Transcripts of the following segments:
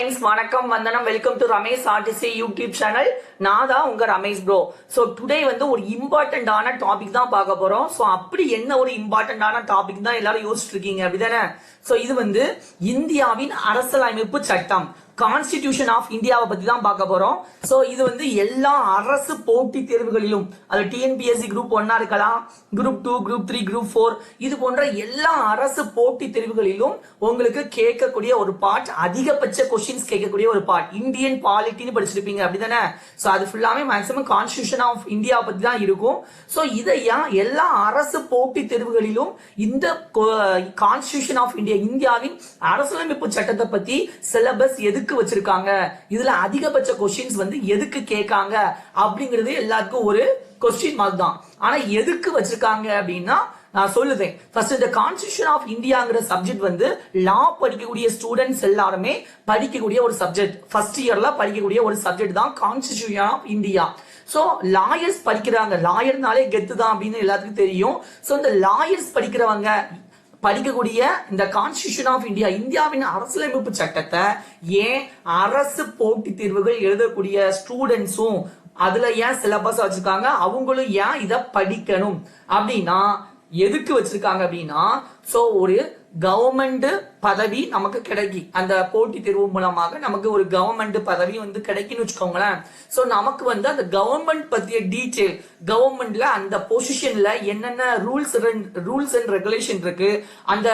வணக்கம் வந்தனம் welcome to Ramesh RTC YouTube channel. நான் தான் உங்க ரமேஷ் ப்ரோ. ஸோ டுடே வந்து ஒரு இம்பார்ட்டன்டான டாபிக் தான் பார்க்க போறோம். ஸோ அப்படி என்ன ஒரு இம்பார்ட்டன்டான டாபிக் தான் எல்லாரும் யோசிச்சுட்டு இருக்கீங்க அப்படிதானே? ஸோ இது வந்து இந்தியாவின் அரசியலமைப்பு சட்டம், கான்ஸ்டிடியூஷன் ஆஃப் இந்தியாவை பத்தி தான் பார்க்க போறோம். சோ இது வந்து எல்லா அரசு போட்டி தேர்வுகளிலும், அது டிஎன்பிஎஸ்சி குரூப் 1 இருக்கலாம், குரூப் 2, குரூப் 3, குரூப் 4, இது போன்ற எல்லா அரசு போட்டி தேர்வுகளிலும் உங்களுக்கு கேட்கக்கூடிய ஒரு பார்ட், அதிகபட்ச கொஸ்டின்ஸ் கேட்கக்கூடிய ஒரு பார்ட், இந்தியன் பாலிட்டின்னு படிச்சிருப்பீங்க அப்படிதானே? சோ அது ஃபுல்லாமே மேக்ஸிமம் கான்ஸ்டிடியூஷன் ஆஃப் இந்தியாவை பத்தி தான் இருக்கும். சோ இதையா எல்லா அரசு போட்டி தேர்வுகளிலும் இந்த கான்ஸ்டிடியூஷன் ஆஃப் இந்தியா, இந்தியாவின் அரசியலமைப்பு சட்டத்தை பத்தி சிலபஸ் எதுக்கு வச்சிருக்காங்க, இதுல அதிகபட்ச கொஸ்டின்ஸ் வந்து எதுக்கு கேட்காங்க அப்படிங்கிறது எல்லாருக்கும் ஒரு கொஸ்டின் மார்க் தான். ஆனா எதுக்கு வச்சிருக்காங்க அப்படின்னா நான் சொல்லுதேன். ஃபர்ஸ்ட் இந்த கான்ஸ்டிடியூஷன் ஆஃப் இந்தியாங்கிற சப்ஜெக்ட் வந்து லா படிக்கக்கூடிய ஸ்டூடெண்ட்ஸ் எல்லாருமே படிக்கக்கூடிய ஒரு சப்ஜெக்ட், ஃபர்ஸ்ட் இயர்ல படிக்கக்கூடிய ஒரு சப்ஜெக்ட் தான் constitution of India. So lawyers படிக்கிறாங்க, லாயர்னாலே கெத்து தான் அப்படின்னு எல்லாத்துக்கும் தெரியும். சோ இந்த லாயர்ஸ் படிக்கக்கூடிய இந்த கான்ஸ்டிடியூஷன் ஆஃப் இந்தியா, இந்தியாவின் அரசியலமைப்பு சட்டத்தை ஏன் அரசு போட்டி தேர்வுகள் எழுதக்கூடிய ஸ்டூடெண்ட்ஸும் அதுல ஏன் சிலபஸ் வச்சிருக்காங்க, அவங்களும் ஏன் இத படிக்கணும் அப்படின்னா எதுக்கு வச்சிருக்காங்க அப்படின்னா, சோ ஒரு கவர்மெண்ட் பதவி நமக்கு கிடைக்கி, அந்த போட்டி தேர்வு மூலமாக நமக்கு ஒரு கவர்மெண்ட் பதவி வந்து கிடைக்குன்னு வச்சுக்கோங்களேன். சோ நமக்கு வந்து அந்த கவர்மெண்ட் பத்திய டீடைல், கவர்மெண்ட்ல அந்த பொசிஷன்ல என்னென்ன ரூல்ஸ் அண்ட் ரெகுலேஷன் இருக்கு, அந்த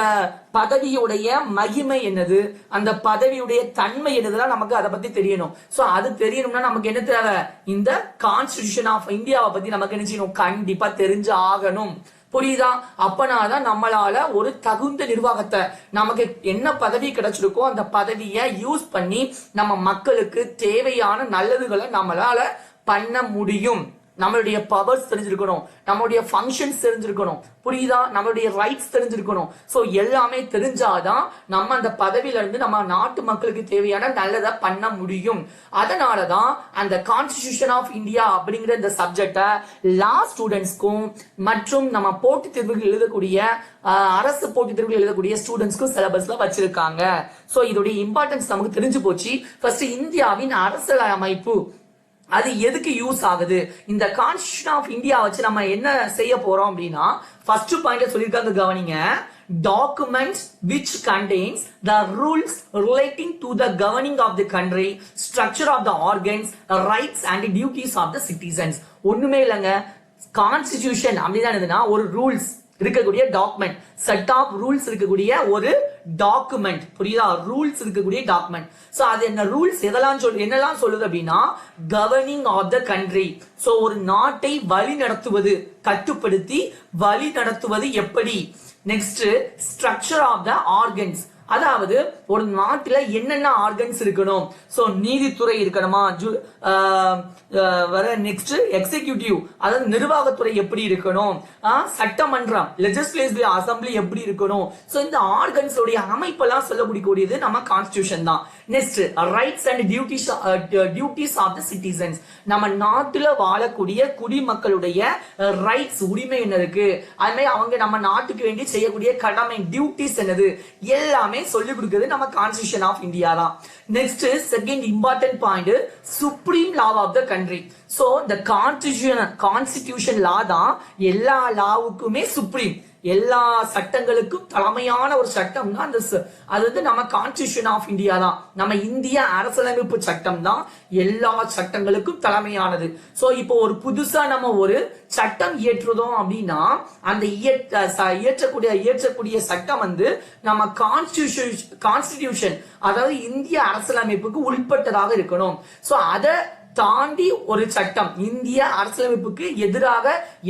பதவியுடைய மகிமை என்னது, அந்த பதவியுடைய தன்மை என்னதுலாம் நமக்கு அதை பத்தி தெரியணும். சோ அது தெரியணும்னா நமக்கு என்ன தேவை, இந்த கான்ஸ்டிடியூஷன் ஆஃப் இந்தியாவை பத்தி நமக்கு என்ன செய்யணும், கண்டிப்பா தெரிஞ்சு ஆகணும். புரியுதா? அப்பனாதான் நம்மளால ஒரு தகுந்த நிர்வாகத்தை, நமக்கு என்ன பதவி கிடைச்சிருக்கோ அந்த பதவியை யூஸ் பண்ணி நம்ம மக்களுக்கு தேவையான நல்லதுகளை நம்மளால பண்ண முடியும். நம்மளுடைய பவர்ஸ் தெரிஞ்சிருக்கணும், நம்மளுடைய ஃபங்க்ஷன்ஸ் தெரிஞ்சிருக்கணும், புரியுதா? நம்மளுடைய ரைட்ஸ் தெரிஞ்சிருக்கணும். சோ எல்லாமே தெரிஞ்சாதான் நம்ம அந்த பதவியில இருந்து நம்ம நாட்டு மக்களுக்கு தேவையான நல்லதை பண்ண முடியும். அதனாலதான் அந்த கான்ஸ்டிடியூஷன் ஆஃப் இந்தியா அப்படிங்கிற இந்த சப்ஜெக்ட லா ஸ்டூடெண்ட்ஸ்க்கும் மற்றும் நம்ம போட்டி தேர்வுகள் எழுதக்கூடிய அரசு போட்டி தேர்வுகள் எழுதக்கூடிய ஸ்டூடெண்ட்ஸ்க்கும் சிலபஸ்ல வச்சிருக்காங்க. சோ இதோடைய இம்பார்ட்டன்ஸ் நமக்கு தெரிஞ்சு போச்சு. ஃபர்ஸ்ட் இந்தியாவின் அரசியல் அமைப்பு அது எதுக்கு யூஸ் ஆகுது, இந்த கான்ஸ்டிடியூஷன் ஆஃப் இந்தியா வச்சு நம்ம என்ன செய்ய போறோம் அப்படின்னா, ஃபர்ஸ்ட் பாயிண்ட் சொல்லிருக்காங்க, கவனிங்க. Documents which contains the rules relating to the governing of the country, structure of the organs, rights and duties of the citizens. ஒண்ணுமே இல்லைங்க, கான்ஸ்டிடியூஷன் அப்படின்னா ஒரு ரூல்ஸ் இருக்கக்கூடிய டாக்குமெண்ட், செட் ஆஃப் ரூல்ஸ் இருக்கக்கூடிய ஒரு டாக்குமெண்ட், புரியுதா? ரூல்ஸ் இருக்கக்கூடிய டாக்குமெண்ட். சோ அது என்ன ரூல்ஸ், என்னெல்லாம் சொல்லுது அப்படின்னா, governing of the country. So ஒரு நாட்டை வழி நடத்துவது, கட்டுப்படுத்தி வழி நடத்துவது எப்படி. Next structure of the organs, அதாவது ஒரு நாட்டில என்னென்ன ஆர்கன்ஸ் இருக்கணும். சோ நீதித்துறை இருக்கணுமா, நெக்ஸ்ட் எக்ஸிகியூட்டிவ், அதாவது நிர்வாகத்துறை எப்படி இருக்கணும், சட்டமன்றம் லெஜிஸ்லேட்டிவ் அசம்பிளி எப்படி இருக்கணும். சோ இந்த ஆர்கன்ஸ் உடைய அமைப்பெல்லாம் சொல்லக்கூடியது நம்ம கான்ஸ்டிடியூஷன் தான். Next rights and duties of the citizens, நம்ம நாட்டுல வாழக்கூடிய குடிமக்களுடைய ரைட்ஸ், உரிமை என்ன இருக்கு, அது மாதிரி அவங்க நம்ம நாட்டுக்கு வேண்டி செய்யக்கூடிய கடமை டியூட்டிஸ் என்னது, எல்லாமே சொல்லி கொடுக்கிறது நம்ம கான்ஸ்டிடியூஷன் ஆஃப் இந்தியா தான். Next second important point, supreme law of the country. So இந்த கான்ஸ்டிடியூஷன் லா தான் எல்லா லாவுக்குமே சுப்ரீம், எல்லா சட்டங்களுக்கும் தலைமையான ஒரு சட்டம்னா அது வந்து நம்ம கான்ஸ்டிடியூஷன் ஆஃப் இந்தியா தான், நம்ம இந்திய அரசியலமைப்பு சட்டம் தான் எல்லா சட்டங்களுக்கும் தலைமையானது. சோ இப்போ ஒரு புதுசா நம்ம ஒரு சட்டம் இயற்றுறோம் அப்படின்னா அந்த இயற்றக்கூடிய சட்டம் வந்து நம்ம கான்ஸ்டிடியூஷன், அதாவது இந்திய அரசியலமைப்புக்கு உட்பட்டதாக இருக்கணும். சோ அதை தாண்டி ஒரு சட்டம், இந்திய அரசியலமைப்புக்கு எதிராக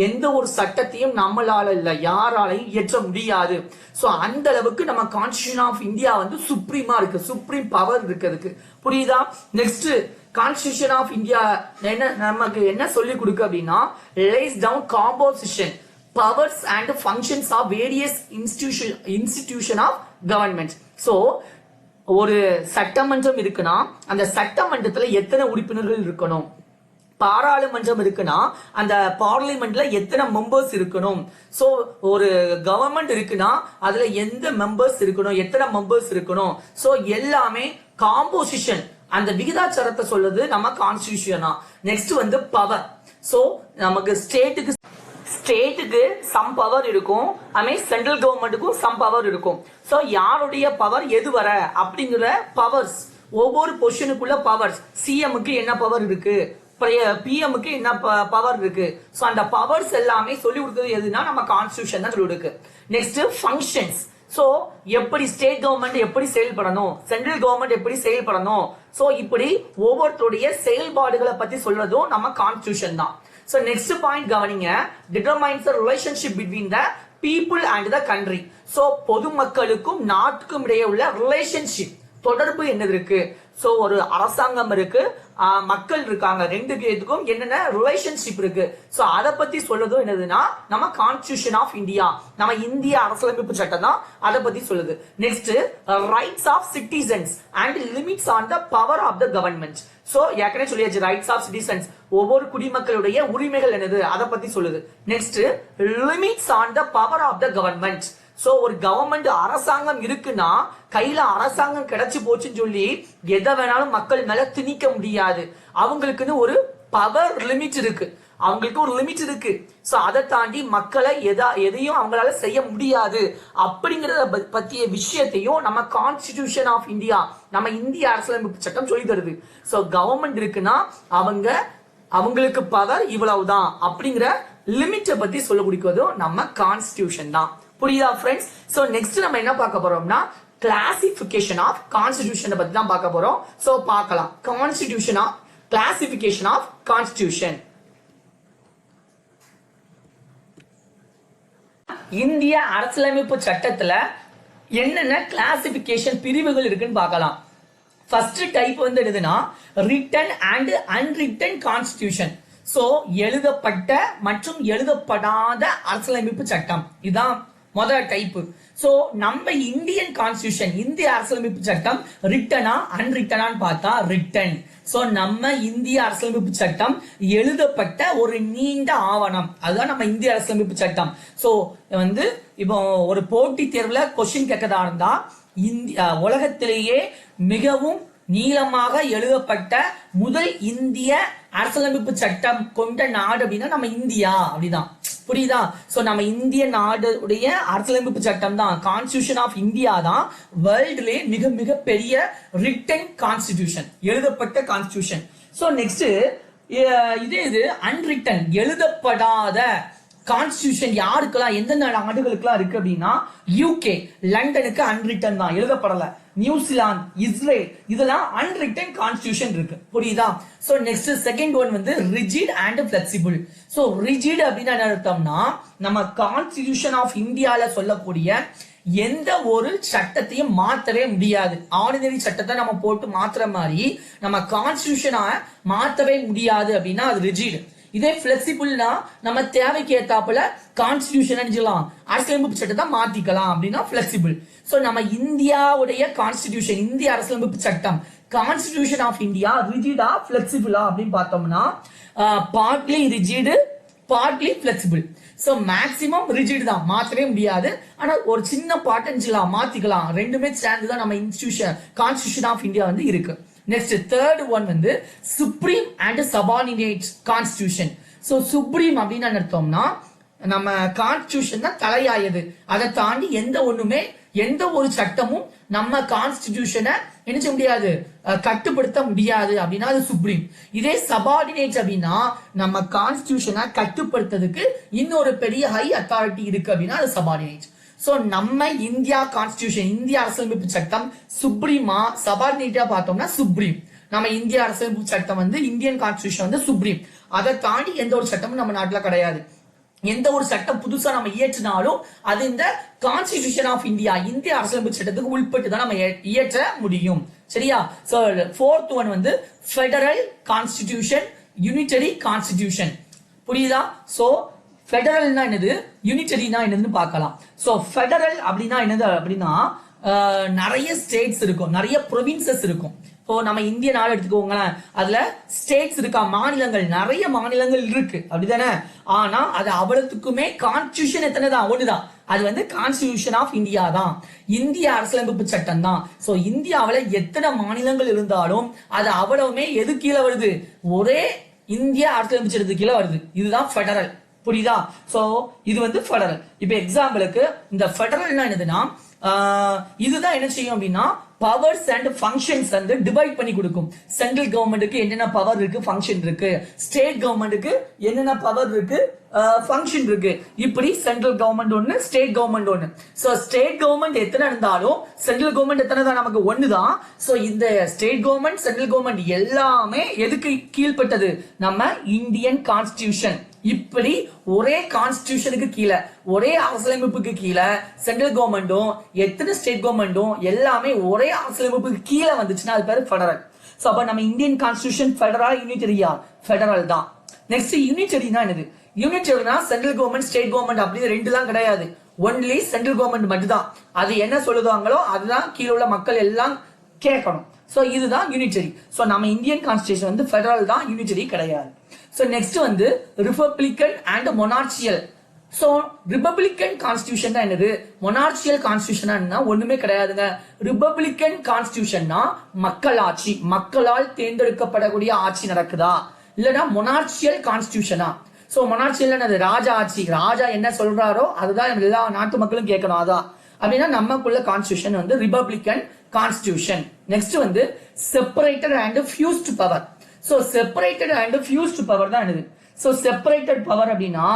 எந்த ஒரு சட்டத்தையும் நம்மளால இல்ல யாராலையும் இயற்ற முடியாது. சோ அந்த அளவுக்கு நம்ம கான்ஸ்டிடியூஷன் ஆஃப் இந்தியா வந்து சுப்ரீமா இருக்கு, சுப்ரீம் பவர் இருக்கிறதுக்கு, புரியுதா? நெக்ஸ்ட் கான்ஸ்டிடியூஷன் ஆஃப் இந்தியா நமக்கு என்ன சொல்லி கொடுக்கு அப்படின்னா, lays down composition, powers and functions of various institution of government. So ஒரு சட்டமன்றம் இருக்குன்னா அந்த சட்டமன்றத்துல எத்தனை உறுப்பினர்கள் இருக்கணும், பாராளுமன்றம் இருக்குன்னா அந்த பார்லிமெண்ட்ல எத்தனை மெம்பர்ஸ் இருக்கணும், சோ ஒரு கவர்மெண்ட் இருக்குன்னா அதுல எந்த மெம்பர்ஸ் இருக்கணும், எத்தனை மெம்பர்ஸ் இருக்கணும், சோ எல்லாமே காம்போசிஷன் அந்த விகிதாச்சாரத்தை சொல்றது நம்ம கான்ஸ்டிடியூஷனா. நெக்ஸ்ட் வந்து பவர். சோ நமக்கு ஸ்டேட்டுக்கு சம் பவர் இருக்கும், அதுமே சென்ட்ரல் கவர்மெண்ட்டுக்கும் சம் பவர் இருக்கும். சோ யாருடைய பவர் எது வர அப்படிங்கிற பவர்ஸ், ஒவ்வொரு பொசிஷனுக்குள்ள பவர்ஸ், சிஎம்க்கு என்ன பவர் இருக்கு, பிஎம்க்கு என்ன பவர் இருக்கு, சோ அந்த பவர்ஸ் எல்லாமே சொல்லி கொடுக்கிறது எதுனா நம்ம கான்ஸ்டிடியூஷன் தான் சொல்லி கொடுக்கு. Next functions. சோ எப்படி ஸ்டேட் கவர்மெண்ட் எப்படி செயல்படணும், சென்ட்ரல் கவர்மெண்ட் எப்படி செயல்படணும், சோ இப்படி ஒவ்வொருத்தருடைய செயல்பாடுகளை பத்தி சொல்றதும் நம்ம கான்ஸ்டிடியூஷன் தான். So next point கவனிங்க, determines the relationship between the people and the country. So பொதுமக்களுக்கும் நாட்டுக்கும் இடையே உள்ள ரிலேஷன்ஷிப், தொடர்பு என்னது இருக்கு. சோ ஒரு அரசாங்கம் இருக்கு, மக்கள் இருக்காங்க, ரெண்டு பேருக்கும் என்னென்ன ரிலேஷன்ஷிப் இருக்கு. சோ அத பத்தி சொல்றதும் என்னதுன்னா நம்ம கான்ஸ்டிடியூஷன் ஆஃப் இந்தியா, நம்ம இந்திய அரசியலமைப்பு சட்டம் தான் அத பத்தி சொல்லுது. Next rights of citizens and limits on the power of the government. So ஏற்கனவே சொல்லியாச்சு, ரைட்ஸ் ஆஃப் சிட்டிசன்ஸ் ஒவ்வொரு குடிமக்களுடைய உரிமைகள் என்னது அத பத்தி சொல்லுது. Next limits on the power of the government. So ஒரு கவர்மெண்ட் அரசாங்கம் இருக்குன்னா கையில அரசாங்கம் கிடைச்சு போச்சுன்னு சொல்லி எதை வேணாலும் மக்கள் மேல திணிக்க முடியாது. அவங்களுக்குன்னு ஒரு பவர் லிமிட் இருக்கு, அவங்களுக்கு ஒரு லிமிட் இருக்கு. சோ அதை தாண்டி மக்களை எதையும் அவங்களால செய்ய முடியாது அப்படிங்கறத பத்திய விஷயத்தையும் நம்ம கான்ஸ்டிடியூஷன் ஆஃப் இந்தியா, நம்ம இந்திய அரசியலமைப்பு சட்டம் சொல்லி தருது. சோ கவர்மெண்ட் இருக்குன்னா அவங்களுக்கு பவர் இவ்வளவுதான் அப்படிங்கிற லிமிட்டை பத்தி சொல்ல கொடுக்கிறதும் நம்ம கான்ஸ்டிடியூஷன் தான். புரியுதா ஃப்ரெண்ட்ஸ்? சோ நெக்ஸ்ட் நம்ம என்ன பார்க்க போறோம்னா கிளாசிபிகேஷன் ஆஃப் கான்ஸ்டிடியூஷன் பத்தி தான் பார்க்க போறோம். சோ பார்க்கலாம், constitution of classification of constitution. இந்திய அரசியலமைப்பு சட்டத்துல என்னென்ன கிளாசிபிகேஷன் பிரிவுகள் இருக்குன்னு பார்க்கலாம். ஃபர்ஸ்ட் டைப் வந்து என்னதுன்னா return and unwritten constitution. So எழுதப்பட்ட மற்றும் எழுதப்படாத அரசியலமைப்பு சட்டம், இதுதான் முதல் டைப். சோ நம்ம இந்தியன் கான்ஸ்டிடியூஷன், இந்திய அரசியலமைப்பு சட்டம் ரிட்டனா அன்ரிட்டனான்னு பார்த்தா ரிட்டன். சோ நம்ம இந்திய அரசியலமைப்பு சட்டம் எழுதப்பட்ட ஒரு நீண்ட ஆவணம், அதுதான் நம்ம இந்திய அரசியலமைப்பு சட்டம். சோ வந்து இப்போ ஒரு போட்டி தேர்வுல கொஸ்டின் கேட்கறதா இருந்தா உலகத்திலேயே மிகவும் நீளமாக எழுதப்பட்ட முதல் இந்திய அரசியலமைப்பு சட்டம் கொண்ட நாடு அப்படின்னா நம்ம இந்தியா, அப்படிதான். புரியுதா? சோ நம்ம இந்திய நாடுடைய அரசியலமைப்பு சட்டம் தான், கான்ஸ்டிடியூஷன் ஆஃப் இந்தியா தான் வேர்ல்டுலயே மிக மிக பெரிய ரிட்டன் கான்ஸ்டிடியூஷன், எழுதப்பட்ட கான்ஸ்டிடியூஷன். சோ நெக்ஸ்ட் இது அன்ரிட்டன், எழுதப்படாத கான்ஸ்டிடியூஷன் யாருக்கெல்லாம், எந்தெந்த நாடுகளுக்கெல்லாம் இருக்கு அப்படின்னா யூகே, லண்டனுக்கு அன்ரிட்டன் தான், எழுதப்படல. நியூசிலாந்து, இஸ்ரேல், இதெல்லாம் அன்ரிட்டன் கான்ஸ்டிடியூஷன் இருக்கு. புரியுதா? சோ நெக்ஸ்ட் செகண்ட் ஒன் வந்து rigid and flexible. So rigid அப்படின்னா என்ன அர்த்தம்னா நம்ம கான்ஸ்டிடியூஷன் ஆஃப் இந்தியால சொல்லக்கூடிய எந்த ஒரு சட்டத்தையும் மாற்றவே முடியாது. ஆர்டினரி சட்டத்தை நம்ம போட்டு மாத்துற மாதிரி நம்ம கான்ஸ்டிடியூஷனை மாற்றவே முடியாது அப்படின்னா அது ரிஜிட். இதே பிளெக்சிபிள்னா நம்ம தேவைக்கு ஏத்தாப்புல கான்ஸ்டிடியூஷன் அணிஞ்சலாம், அரசியலமைப்பு சட்டத்தை மாத்திக்கலாம் அப்படின்னா பிளெக்சிபிள். சோ நம்ம இந்தியாவுடைய கான்ஸ்டிடியூஷன், இந்திய அரசியலமைப்பு சட்டம் கான்ஸ்டிடியூஷன் ஆஃப் இந்தியா ரிஜிடா பிளெக்சிபிளா அப்படின்னு பார்த்தோம்னா partly rigid partly flexible. So maximum rigid தான், மாத்தவே முடியாது. ஆனா ஒரு சின்ன பார்ட் அணிஞ்சலாம், மாத்திக்கலாம், ரெண்டுமே சேர்ந்து தான் நம்ம இன்ஸ்டிடியூஷன் கான்ஸ்டிடியூஷன் ஆஃப் இந்தியா வந்து இருக்கு. நெக்ஸ்ட் தேர்ட் ஒன் வந்து supreme and subordinate constitution. So supreme அப்படின்னு அர்த்தம்னா நம்ம கான்ஸ்டிடியூஷன் தான் தலையாயது, அதை தாண்டி எந்த ஒரு சட்டமும் நம்ம கான்ஸ்டிடியூஷனை என்ன செய்ய முடியாது, கட்டுப்படுத்த முடியாது அப்படின்னா அது சுப்ரீம். இதே சபார்டினேட் அப்படின்னா நம்ம கான்ஸ்டிடியூஷனை கட்டுப்படுத்துறதுக்கு இன்னொரு பெரிய ஹை அத்தாரிட்டி இருக்கு அப்படின்னா அது சபார்டினேட். சோ நம்ம இந்தியா கான்ஸ்டிடியூஷன், இந்திய அரசியலமைப்பு சட்டம் சுப்ரீமா சபார்டினேட்டா பார்த்தோம்னா சுப்ரீம். நம்ம இந்திய அரசியலமைப்பு சட்டம் வந்து இந்தியன் கான்ஸ்டிடியூஷன் வந்து சுப்ரீம். அதை தாண்டி எந்த ஒரு சட்டமும் நம்ம நாட்டுல கிடையாது. எந்த ஒரு சட்டம் புதுசா நம்ம இயற்றினாலும் அது இந்த கான்ஸ்டிடியூஷன் ஆஃப் இந்தியா, இந்திய அரசியலமைப்பு சட்டத்துக்கு உட்பட்டு தான் நம்ம இயற்ற முடியும். சரியா? சோ ஃபோர்த் ஒன் வந்து ஃபெடரல் கான்ஸ்டிடியூஷன், யூனிட்டரி கான்ஸ்டிடியூஷன். புரியுதா? சோ ஃபெடரல்னா என்னது, யூனிட்டரினா என்னதுன்னு பார்க்கலாம். சோ ஃபெடரல் அப்படின்னா என்னது அப்படின்னா நிறைய ஸ்டேட்ஸ் இருக்கும், நிறைய ப்ரொவின்சஸ் இருக்கும். இப்போ நம்ம இந்திய நாடு எடுத்துக்கோங்களேன், அதுல ஸ்டேட்ஸ் இருக்கா, மாநிலங்கள், நிறைய மாநிலங்கள் இருக்கு, அப்படிதானே? ஆனா அது அவ்வளவுக்குமே கான்ஸ்டிடியூஷன் எத்தனை தான்? ஒண்ணுதான். அது வந்து கான்ஸ்டிடியூஷன் ஆஃப் இந்தியா தான், இந்திய அரசியலமைப்பு சட்டம் தான். சோ இந்தியாவில எத்தனை மாநிலங்கள் இருந்தாலும் அது அவ்வளவுமே எது கீழே வருது? ஒரே இந்திய அரசியலமைப்பு சட்டத்துக்கு கீழே வருது. இதுதான் ஃபெடரல். புரியுதா? சோ இது வந்து ஃபெடரல். இப்ப எக்ஸாம்பிளுக்கு இந்த ஃபெடரல்னா என்னதுன்னா, இதுதான் என்ன செய்யும் அப்படின்னா பவர்ஸ் அண்ட் ஃபங்க்ஷன்ஸ் வந்து டிவைட் பண்ணி கொடுக்கும். சென்ட்ரல் கவர்மெண்ட்டுக்கு என்னென்ன பவர் இருக்கு, ஃபங்க்ஷன் இருக்கு. ஸ்டேட் கவர்மெண்ட்டுக்கு என்னென்ன பவர் இருக்கு, ஃபங்க்ஷன் இருக்கு. இப்படி சென்ட்ரல் கவர்மெண்ட் ஒன்னு, ஸ்டேட் கவர்மெண்ட் ஒன்னு. சோ ஸ்டேட் கவர்மெண்ட் எத்தனை இருந்தாலும் சென்ட்ரல் கவர்மெண்ட் எத்தனை தான்? நமக்கு ஒண்ணுதான். சோ இந்த ஸ்டேட் கவர்மெண்ட், சென்ட்ரல் கவர்மெண்ட் எல்லாமே எதுக்கு கீழ்பட்டது? நம்ம இந்தியன் கான்ஸ்டிடியூஷன். இப்படி ஒரே கான்ஸ்டிடியூஷனுக்கு கீழே, ஒரே அரசியலமைப்புக்கு கீழே சென்ட்ரல் கவர்மெண்டும் எத்தனை ஸ்டேட் கவர்மெண்டும் எல்லாமே ஒரே அரசியலமைப்புக்கு கீழே வந்துச்சுன்னா அது பேரு ஃபெடரல். சோ அப்ப நம்ம இந்தியன் கான்ஸ்டிடியூஷன் ஃபெடரல், யூனிட்டரியா? ஃபெடரல் தான். நெக்ஸ்ட் யூனிட்டரினா என்னது? யூனிட்டரினா சென்ட்ரல் கவர்மெண்ட், ஸ்டேட் கவர்மெண்ட் அப்படி ரெண்டுலாம் கிடையாது. ஒன்லி சென்ட்ரல் கவர்மெண்ட் மட்டும் தான். அது என்ன சொல்லுவாங்களோ அதுதான் கீழே உள்ள மக்கள் எல்லாம் கேட்கணும். சோ இதுதான் யூனிட்டரி. சோ நம்ம இந்தியன் கான்ஸ்டிடியூஷன் வந்து ஃபெடரல் தான், யூனிட்டரி கிடையாது. சோ நெக்ஸ்ட் வந்து republican and monarchial. So republican constitution தான் என்னது? மொனார்ச்சியல் கான்ஸ்டிடியூஷன் ஒண்ணுமே கிடையாதுங்க. ரிபப்ளிகன் கான்ஸ்டிடியூஷன்னா மக்கள் ஆட்சி, மக்களால் தேர்ந்தெடுக்கப்படக்கூடிய ஆட்சி நடக்குதா? இல்லனா மொனார்ச்சியல் கான்ஸ்டிடியூஷனா? சோ மொனார்ச்சியல் என்னது? ராஜா ஆட்சி. ராஜா என்ன சொல்றாரோ அதுதான் எல்லா நாட்டு மக்களும் கேட்கணும். அதான் அப்படின்னா நமக்குள்ள கான்ஸ்டிடியூஷன் வந்து ரிபப்ளிகன் கான்ஸ்டிடியூஷன். நெக்ஸ்ட் வந்து separated and fused power. So separated and fused power தான் என்னது? சோ செப்பரேட்டட் பவர் அப்படின்னா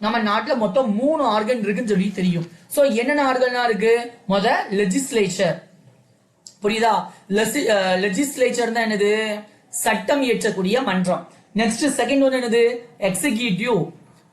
நம்ம நாட்டுல மொத்தம் 3 ஆர்கன் இருக்குன்னு சொல்லி தெரியும். சோ என்னென்ன ஆர்கனா இருக்கு? முத லெஜிஸ்லேச்சர். புரியுதா? லெஜிஸ்லேச்சர் தான் என்னது? சட்டம் இயற்றக்கூடிய மன்றம். நெக்ஸ்ட் செகண்ட் ஒன் என்னது? எக்ஸிகியூட்டிவ்.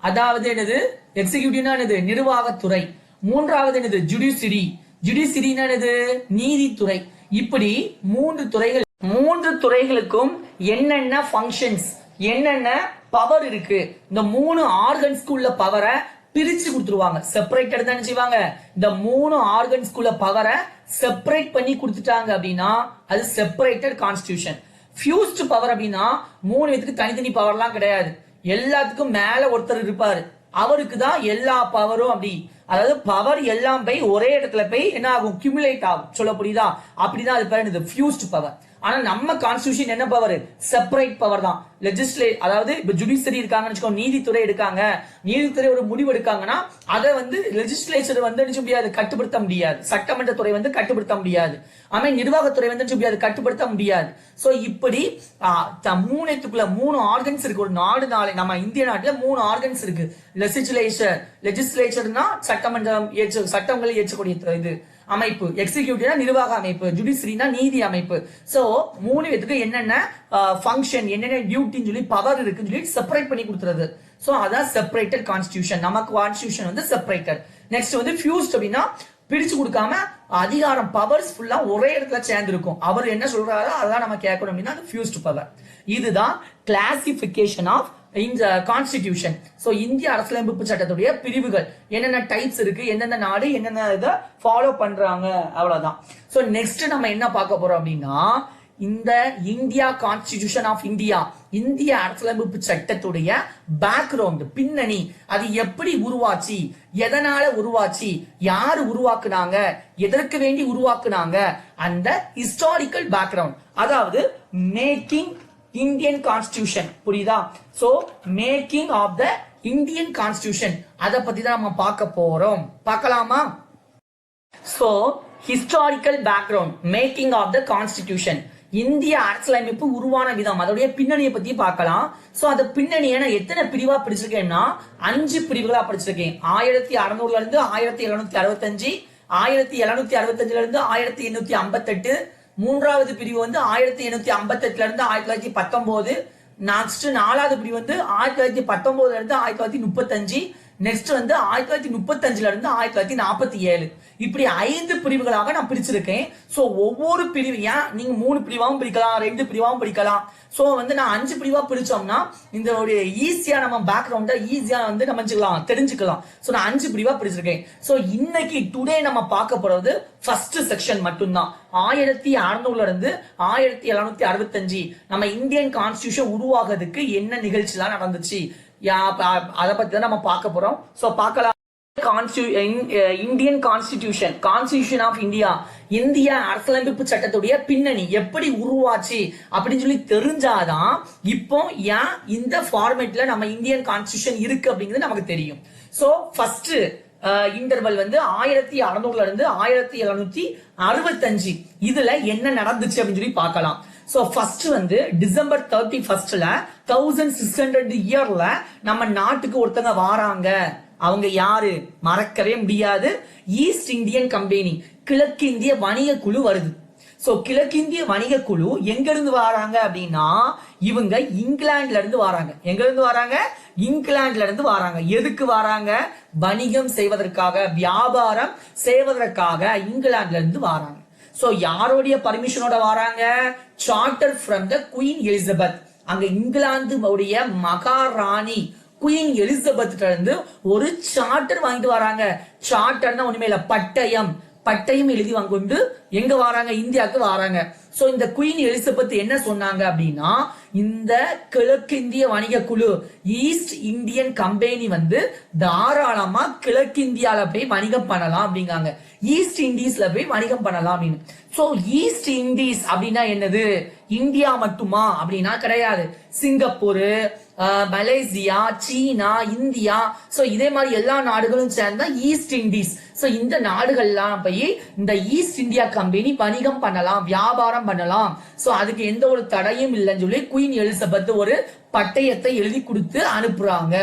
அதாவது என்னது? எக்ஸிகியூட்டிவ்னா என்னது? நிர்வாகத்துறை. மூன்றாவது என்னது? ஜுடிஷியரி. ஜுடிஷியரினா என்னது? நீதித்துறை. இப்படி 3 துறைகள். 3 துறைகளுக்கும் என்னென்ன ஃபங்க்ஷன்ஸ், என்னென்ன பவர் இருக்கு, இந்த 3 ஆர்கன்ஸ்க்கு உள்ள பவரை பிரிச்சு கொடுத்துருவாங்க. செப்பரேட்டட் தான் செய்வாங்க. இந்த 3 ஆர்கன்ஸ்க்கு உள்ள பவரை செப்பரேட் பண்ணி கொடுத்துட்டாங்க அப்படின்னா அது செப்பரேட்டட் கான்ஸ்டிடியூஷன். ஃபியூஸ்ட் பவர் அப்படின்னா 3 பேருக்கு தனித்தனி பவர்லாம் கிடையாது. எல்லாத்துக்கும் மேல ஒருத்தர் இருப்பாரு, அவருக்கு தான் எல்லா பவரும். அப்படி அதாவது பவர் எல்லாம் போய் ஒரே இடத்துல போய் என்ன ஆகும்? கியூமுலேட் ஆகும். சொல்ல புரியுதா? அப்படிதான் அது பேர் என்னது? Fused power. ஆனா நம்ம கான்ஸ்டிடியூஷன் என்ன பவர்? செப்பரேட் பவர் தான். அதாவது இப்ப ஜுடிஷியரி இருக்காங்கன்னு வச்சுக்கோங்க, நீதித்துறை இருக்காங்க. நீதித்துறை ஒரு முடிவு எடுக்காங்கன்னா அதை வந்து லெஜிஸ்லேச்சர் வந்து முடியாது, கட்டுப்படுத்த முடியாது. சட்டமன்ற துறை வந்து கட்டுப்படுத்த முடியாது. ஆனா நிர்வாகத்துறை வந்து முடியாது, கட்டுப்படுத்த முடியாது. சோ இப்படி 3 ஆர்கன்ஸ் இருக்கு ஒரு நாடு. நம்ம இந்திய நாட்டுல 3 ஆர்கன்ஸ் இருக்கு. லெஜிஸ்லேச்சர்னா சட்டமன்றம் சட்டங்களை ஏற்றக்கூடிய இது அமைப்பு. எக்ஸிகியூட்டிவ்னா நிர்வாக அமைப்பு. ஜுடிஷியரினா நீதி அமைப்பு. சோ 3 பேருக்கு என்னென்ன ஃபங்க்ஷன், என்னென்ன டியூட்டின்னு சொல்லி பவர் இருக்குன்னு சொல்லி செப்பரேட் பண்ணி கொடுத்துறது. சோ அதான் செப்பரேட்டட் கான்ஸ்டிடியூஷன். நமக்கு கான்ஸ்டிடியூஷன் வந்து செப்பரேட்டட். நெக்ஸ்ட் வந்து ஃபியூஸ்ட் அப்படின்னா பிரிச்சு கொடுக்காம அதிகாரம், பவர்ஸ் ஃபுல்லா ஒரே இடத்துல சேர்ந்து இருக்கும். அவர் என்ன சொல்றாரோ அதான் நம்ம கேட்கணும் அப்படின்னா அது ஃபியூஸ்ட் பவர். இதுதான் கிளாசிபிகேஷன் ஆஃப் இந்த கான்ஸ்டிடியூஷன். சோ இந்திய அரசியலமைப்பு சட்டத்துடைய பிரிவுகள் என்னென்ன டைப்ஸ் இருக்கு, என்னென்ன நாடு என்னென்ன இதை ஃபாலோ பண்றாங்க, அவ்வளவுதான். சோ நெக்ஸ்ட் நம்ம என்ன பார்க்க போறோம் அப்படின்னா இந்த இந்தியா கான்ஸ்டிடியூஷன் ஆஃப் இந்தியா, இந்திய அரசியலமைப்பு சட்டத்துடைய பேக்ரவுண்ட், பின்னணி, அது எப்படி உருவாச்சு, எதனால உருவாச்சு, யாரு உருவாக்குனாங்க, எதற்கு வேண்டி உருவாக்குனாங்க, அந்த ஹிஸ்டாரிக்கல் பேக்ரவுண்ட். அதாவது மேக்கிங் இந்தியன் கான்ஸ்டிடியூஷன். புரியுதா? So making of the Indian constitution அத பத்தி தான் நம்ம பார்க்க போறோம். பார்க்கலாமா? So historical background, making of the constitution, இந்திய அரசியலமைப்பு உருவான விதம், அதோடைய பின்னணியை பத்தி பார்க்கலாம். சோ அந்த பின்னணியை நான் எத்தனை பிரிவா பிடிச்சிருக்கேன்னா 5 பிரிவுகளா படிச்சிருக்கேன். 1600ல இருந்து 1765, 1765ல இருந்து 1858, மூன்றாவது பிரிவு வந்து 1858ல இருந்து 1919, நெக்ஸ்ட் 4வது பிரிவு வந்து 1919ல இருந்து 1935, நெக்ஸ்ட் வந்து 1935ல இருந்து 1947. இப்படி 5 பிரிவுகளாக நான் பிரிச்சிருக்கேன். சோ ஒவ்வொரு பிரிவையா நீங்க 3 பிரிவாவும் பிரிக்கலாம், 2 பிரிவாவும் பிரிக்கலாம். சோ வந்து நான் 5 பிரிவா பிரிச்சோம்னா இந்த ஈஸியா நம்ம பேக்ரவுண்ட ஈஸியா வந்து நம்ம தெரிஞ்சுக்கலாம். சோ நான் 5 பிரிவா பிரிச்சிருக்கேன். சோ இன்னைக்கு டுடே நம்ம பார்க்க போறது ஃபர்ஸ்ட் செக்ஷன் மட்டும்தான். 1600 இருந்து 1765 நம்ம இந்தியன் கான்ஸ்டிடியூஷன் உருவாகிறதுக்கு என்ன நிகழ்ச்சிலாம் நடந்துச்சு அத பத்தி தான் நம்ம பார்க்க போறோம். சோ பார்க்கலாம். இந்தியன் கான்ஸ்டிடியூஷன் ஆஃப் இந்தியா, இந்திய அரசியலமைப்பு சட்டத்துடைய பின்னணி எப்படி உருவாச்சு அப்படின்னு சொல்லி தெரிஞ்சாதான் இப்போ ஏன் இந்த ஃபார்மேட்ல நம்ம இந்தியன் கான்ஸ்டிடியூஷன் இருக்கு அப்படிங்கிறது நமக்கு தெரியும். சோ ஃபர்ஸ்ட் இன்டர்வல் வந்து 1600 இருந்து 1765 இதுல என்ன நடந்துச்சு அப்படின்னு சொல்லி பார்க்கலாம். சோ ஃபர்ஸ்ட் வந்து டிசம்பர் 31ல 1600 இயர்ல நம்ம நாட்டுக்கு ஒருத்தங்க வாராங்க. அவங்க யாரு மறக்கவே முடியாது. ஈஸ்ட் இந்தியன் கம்பெனி, கிழக்கிந்திய வணிக குழு வருது. சோ கிழக்கிந்திய வணிக குழு எங்க இருந்து வராங்க அப்படின்னா இவங்க இங்கிலாந்துல இருந்து வராங்க. எங்க இருந்து வராங்க? இங்கிலாந்துல இருந்து வராங்க. எதுக்கு வராங்க? வணிகம் செய்வதற்காக, வியாபாரம் செய்வதற்காக இங்கிலாந்துல இருந்து வராங்க. சோ யாருடைய பர்மிஷனோட வராங்க? Charter from the queen Elizabeth. அங்க இங்கிலாந்து உடைய மகாராணி குயின் எலிசபெத் இருந்து ஒரு சார்ட்டர் வாங்கிட்டு வராங்க. சார்ட்டர்னா ஒண்ணுமே இல்ல, பட்டயம் எழுதி வாங்கிட்டு எங்க வராங்க? இந்தியாவுக்கு வராங்க. சோ இந்த குயின் எலிசபெத் என்ன சொன்னாங்க அப்படின்னா இந்த கிழக்கிந்திய வணிக குழு ஈஸ்ட் இந்தியன் கம்பெனி வந்து தாராளமா கிழக்கிந்தியால போய் வணிகம் பண்ணலாம் அப்படிங்காங்க. ஈஸ்ட் இண்டீஸ்ல போய் வணிகம் பண்ணலாம் அப்படின்னு. சோ ஈஸ்ட் இண்டீஸ் அப்படின்னா என்னது? இந்தியா மட்டுமா அப்படின்னா கிடையாது. சிங்கப்பூர், மலேசியா, சீனா, இந்தியா, சோ இதே மாதிரி எல்லா நாடுகளும் சேர்ந்தா ஈஸ்ட் இண்டீஸ். சோ இந்த நாடுகள்லாம் போய் இந்த ஈஸ்ட் இந்தியா கம்பெனி வணிகம் பண்ணலாம், வியாபாரம் பண்ணலாம். சோ அதுக்கு எந்த ஒரு தடையும் இல்லைன்னு சொல்லி குயின் எலிசபெத் ஒரு பட்டயத்தை எழுதி கொடுத்து அனுப்புறாங்க.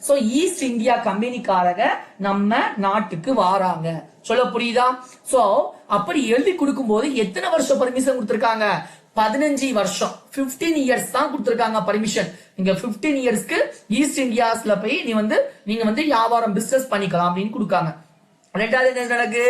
சோ ஈஸ்ட் இந்தியா கம்பெனிக்காரங்க நம்ம நாட்டுக்கு வாராங்க. சொல்ல புரியுதா? சோ அப்படி எழுதி கொடுக்கும் போது எத்தனை வருஷம் பர்மிஷன் கொடுத்திருக்காங்க? 15 வருஷம், 15 இயர்ஸ் தான் கொடுத்திருக்காங்க பர்மிஷன். நீங்க 15 இயர்ஸ்க்கு ஈஸ்ட் இந்தியாஸ்ல போய் நீங்க வந்து வியாபாரம் பிசினஸ் பண்ணிக்கலாம் அப்படின்னு கொடுக்காங்க. ரெண்டாவது என்ன நடக்கு?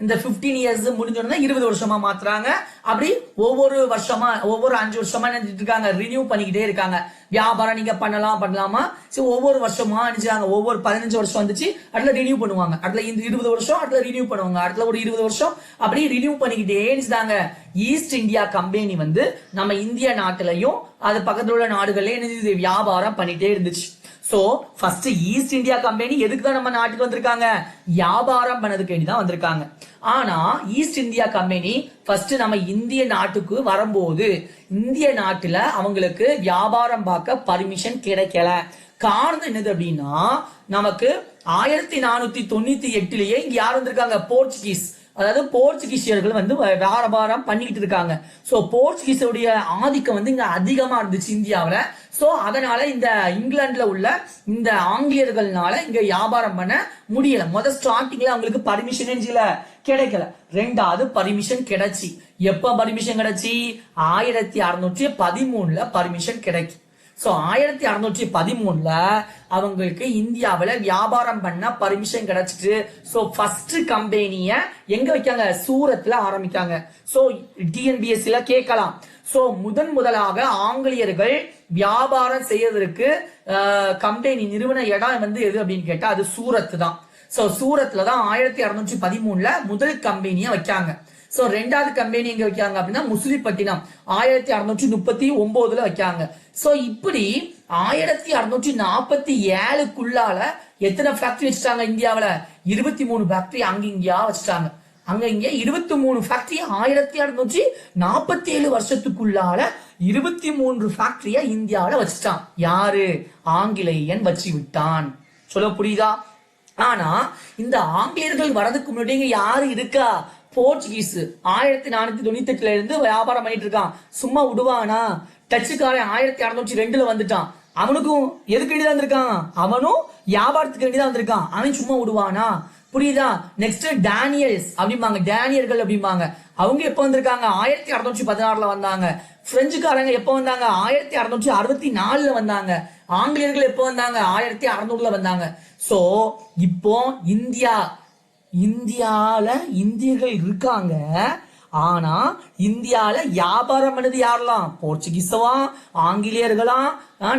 இந்த 15 இயர்ஸ் முடிஞ்சோன்னா 20 வருஷமா மாத்துறாங்க. அப்படி ஒவ்வொரு வருஷமா ஒவ்வொரு 5 வருஷமா நினைச்சிட்டு இருக்காங்க, ரினியூ பண்ணிக்கிட்டே இருக்காங்க. வியாபாரம் நீங்க பண்ணலாமா? சரி, ஒவ்வொரு வருஷமா நினைச்சாங்க. ஒவ்வொரு 15 வருஷம் வந்துச்சு, அதுல ரினியூ பண்ணுவாங்க. அதுல இந்த 20 வருஷம் அதுல ரினியூ பண்ணுவாங்க. அதுல ஒரு 20 வருஷம் அப்படி ரினியூ பண்ணிக்கிட்டே இருந்துட்டாங்க. ஈஸ்ட் இந்தியா கம்பெனி வந்து நம்ம இந்திய நாட்டிலையும் அது பக்கத்துல உள்ள நாடுகள்லயும் வியாபாரம் பண்ணிட்டே இருந்துச்சு. So first East India company எதுக்கு தான் நம்ம நாட்டுக்கு வந்திருக்காங்க? வியாபாரம் பண்ணதுக்கு வேண்டி தான் வந்திருக்காங்க. ஆனா ஈஸ்ட் இந்தியா கம்பெனி ஃபர்ஸ்ட் நம்ம இந்திய நாட்டுக்கு வரும்போது இந்திய நாட்டுல அவங்களுக்கு வியாபாரம் பார்க்க பர்மிஷன் கிடைக்கல. காரணம் என்னது அப்படின்னா நமக்கு 1498லயே இங்க யார் வந்திருக்காங்க? போர்ச்சுகீஸ், அதாவது போர்ச்சுகீசியர்கள் வந்து வியாபாரம் பண்ணிட்டு இருக்காங்க. சோ போர்ச்சுகீஸோடைய ஆதிக்கம் வந்து இங்க அதிகமா இருந்துச்சு இந்தியாவில. சோ அதனால இந்த இங்கிலாந்துல உள்ள இந்த ஆங்கிலேயர்கள்னால இங்க வியாபாரம் பண்ண முடியல. ஸ்டார்டிங்ல அவங்களுக்கு பர்மிஷன் கிடைக்கல. ரெண்டாவது பர்மிஷன் கிடைச்சி. எப்ப பர்மிஷன் கிடைச்சி? 1613ல பர்மிஷன் கிடைக்கும். சோ 1613ல அவங்களுக்கு இந்தியாவில வியாபாரம் பண்ண பர்மிஷன் கிடைச்சிட்டு சோ ஃபர்ஸ்ட் கம்பெனிய எங்க வைக்காங்க? சூரத்ல ஆரம்பிக்காங்க. சோ டிஎன்பிஎஸ்சில கேட்கலாம். சோ முதலாக ஆங்கிலேயர்கள் வியாபாரம் செய்யறதுக்கு கம்பெனி நிறுவன இடம் வந்து எது அப்படின்னு கேட்டா அது சூரத் தான். சோ சூரத்ல தான் 1613ல முதல் கம்பெனிய வைக்காங்க. சோ ரெண்டாவது கம்பெனி எங்க வைக்காங்க அப்படின்னா முஸ்லிப்பட்டினம் 1639ல வைக்காங்க. சோ இப்படி 1647க்குள்ளால எத்தனை ஃபேக்டரி வச்சுட்டாங்க இந்தியாவில? 23 ஃபேக்டரி அங்க இங்கயா வச்சுட்டாங்க. அங்க இங்க 23 ஃபேக்டரி 1647 வருஷத்துக்குள்ளால 23 ஃபேக்டரிய இந்தியாவில வச்சுட்டான். யாரு? ஆங்கிலேயன் வச்சு விட்டான். சொல்ல புரியுதா? ஆனா இந்த ஆங்கிலேயர்கள் வரதுக்கு முன்னாடி யாரு இருக்கா? போர்ச்சுகீஸ் 1498ல இருந்து வியாபாரம் பண்ணிட்டு இருக்கான். சும்மா விடுவானா? டச்சுக்காரன் 1602ல வந்துட்டான். அவனுக்கும் எதுக்கு வேண்டிதான் வந்திருக்கான்? அவனும் வியாபாரத்துக்கு வேண்டிதான் வந்திருக்கான். அவன் சும்மா விடுவானா? புரியுதா? நெக்ஸ்ட் டேனியல்ஸ் அப்படிம்பாங்க, டேனியர்கள் அப்படிம்பாங்க. அவங்க எப்ப வந்திருக்காங்க? 1616ல வந்தாங்க. பிரெஞ்சுக்காரங்க எப்ப வந்தாங்க? 1664ல வந்தாங்க. ஆங்கிலேயர்கள் எப்ப வந்தாங்க? 1600ல வந்தாங்க. சோ இப்போ இந்தியால இந்தியர்கள் இருக்காங்க. ஆனா இந்தியால வியாபாரம் பண்ணது யாரெல்லாம்? போர்ச்சுகீஸவா, ஆங்கிலேயர்களா,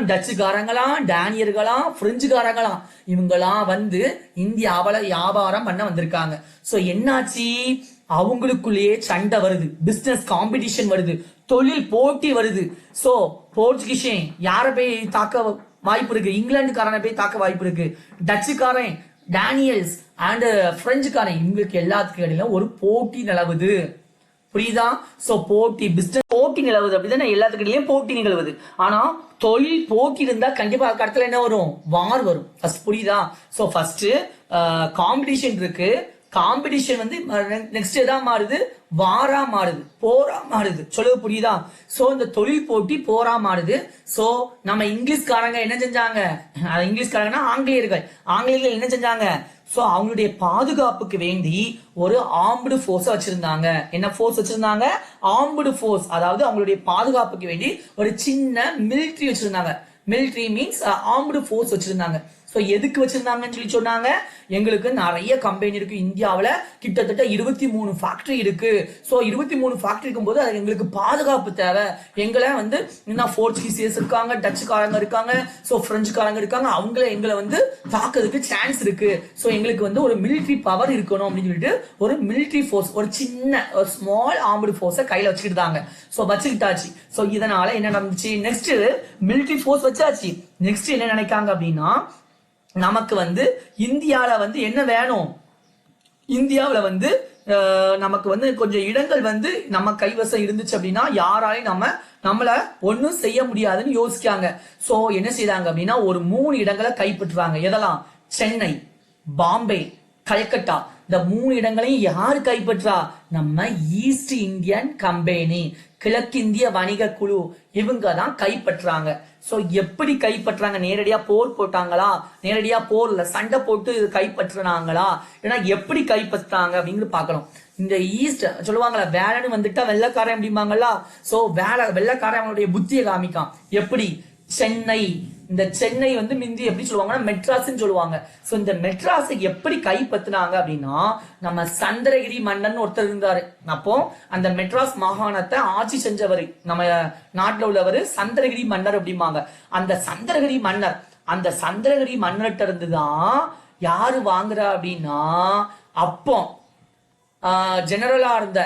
டச்சுக்காரங்களாம், டேனியர்களாம், பிரெஞ்சுக்காரங்களாம், இவங்களாம் வந்து இந்தியாவில வியாபாரம் பண்ண வந்திருக்காங்க. சோ என்னாச்சு? அவங்களுக்குள்ளேயே சண்டை வருது, பிசினஸ் காம்படிஷன் வருது, தொழில் போட்டி வருது. சோ போர்ச்சுகீஷன் யார போய் தாக்க வாய்ப்பு இருக்கு? இங்கிலாந்துக்காரனை போய் தாக்க வாய்ப்பு இருக்கு. டச்சுக்காரன் டேனியல்ஸ் அண்ட் பிரெஞ்சுக்காரன், இவங்களுக்கு எல்லாத்துக்கும் இடையில ஒரு போட்டி நிலவுது. புரியுதா? சோ போட்டி, பிசினஸ் போட்டி நிலவுது. அப்படிதான் எல்லாத்துக்கிட்டையும் போட்டி நிலவுது. ஆனா தொழில் போட்டி இருந்தா கண்டிப்பா கடத்துல என்ன வரும்? வார் வரும். ஃபர்ஸ்ட் புரியுதா? சோ ஃபர்ஸ்ட் காம்படிஷன் இருக்கு. காம்படிஷன் வந்து நெக்ஸ்ட் எதா மாறுது? வாரா மாறுது, போரா மாறுது. சொல்லுது புரியுதா? சோ இந்த தொழில் போட்டி போரா மாறுது. சோ நம்ம இங்கிலீஷ்காரங்க என்ன செஞ்சாங்க? இங்கிலீஷ்காரங்கன்னா ஆங்கிலேயர்கள் என்ன செஞ்சாங்க? சோ அவங்களுடைய பாதுகாப்புக்கு வேண்டி ஒரு ஆர்ம்டு ஃபோர்ஸ் வச்சிருந்தாங்க. என்ன ஃபோர்ஸ் வச்சிருந்தாங்க? Armed force. அதாவது அவங்களுடைய பாதுகாப்புக்கு வேண்டி ஒரு சின்ன மிலிட்டரி வச்சிருந்தாங்க. மிலிட்டரி மீன்ஸ் ஆர்ம்டு ஃபோர்ஸ் வச்சிருந்தாங்க. சோ எதுக்கு வச்சிருந்தாங்கன்னு சொல்லி சொன்னாங்க, எங்களுக்கு நிறைய கம்பெனி இருக்கு இந்தியாவில, கிட்டத்தட்ட 23 ஃபேக்டரி இருக்கு. சோ 23 ஃபேக்டரி இருக்கும்போது அது எங்களுக்கு பாதுகாப்பு தேவை. எங்களை வந்து இன்னும் போர்ச்சுகீசியர்ஸ் இருக்காங்க, டச்சுக்காரங்க இருக்காங்க, சோ பிரெஞ்சுக்காரங்க இருக்காங்க, எங்களை வந்து தாக்குறதுக்கு சான்ஸ் இருக்கு. சோ எங்களுக்கு வந்து ஒரு மிலிட்டரி பவர் இருக்கணும் அப்படின்னு சொல்லிட்டு ஒரு மிலிட்டரி ஃபோர்ஸ், ஒரு சின்ன ஒரு ஸ்மால் ஆர்ம்டு ஃபோர்ஸை கையில வச்சுக்கிட்டாங்க. சோ வச்சுக்கிட்டாச்சு. சோ இதனால என்ன நடந்துச்சு? நெக்ஸ்ட் மிலிட்டரி ஃபோர்ஸ் வச்சாச்சு. நெக்ஸ்ட் என்ன நினைக்காங்க அப்படின்னா, நமக்கு வந்து இந்தியால வந்து என்ன வேணும்? இந்தியாவில வந்து நமக்கு வந்து கொஞ்சம் இடங்கள் வந்து நம்ம கைவசம் இருந்துச்சு அப்படின்னா யாராலையும் நம்மள ஒன்னும் செய்ய முடியாதுன்னு யோசிக்காங்க. சோ என்ன செய்தாங்க அப்படின்னா ஒரு 3 இடங்களை கைப்பற்றுவாங்க. எதெல்லாம்? சென்னை, பாம்பே, கல்கட்டா. இந்த 3 இடங்களையும் யாரு கைப்பற்றா? நம்ம ஈஸ்ட் இந்தியன் கம்பெனி, கிழக்கிந்திய வணிக குழு, இவங்க தான் கைப்பற்றாங்க. சோ எப்படி கைப்பற்றாங்க? நேரடியா போர் போட்டாங்களா? நேரடியா போர்ல சண்டை போட்டு கைப்பற்றினாங்களா? ஏன்னா எப்படி கைப்பற்றாங்க அப்படிங்கிறது பார்க்கணும். இந்த ஈஸ்ட் சொல்லுவாங்களா, வேலைன்னு வந்துட்டா வெள்ளக்காரன் அப்படிம்பாங்களா? சோ வெள்ளக்காரன் அவனுடைய புத்தியை காமிக்கான். எப்படி? சென்னை, இந்த சென்னை வந்து மிந்தி எப்படி சொல்லுவாங்கன்னா மெட்ராஸ்ன்னு சொல்லுவாங்க. சோ இந்த மெட்ராஸை எப்படி கைப்பற்றினாங்க அப்படின்னா, நம்ம சந்திரகிரி மன்னன் ஒருத்தர் இருந்தாரு. அப்போ அந்த மெட்ராஸ் மாகாணத்தை ஆட்சி செஞ்சவர் நம்ம நாட்டுல உள்ளவர் சந்திரகிரி மன்னர் அப்படிம்பாங்க. அந்த சந்திரகிரி மன்னர்கிட்ட இருந்துதான் யாரு வாங்குறா அப்படின்னா, அப்போ ஜெனரலா இருந்த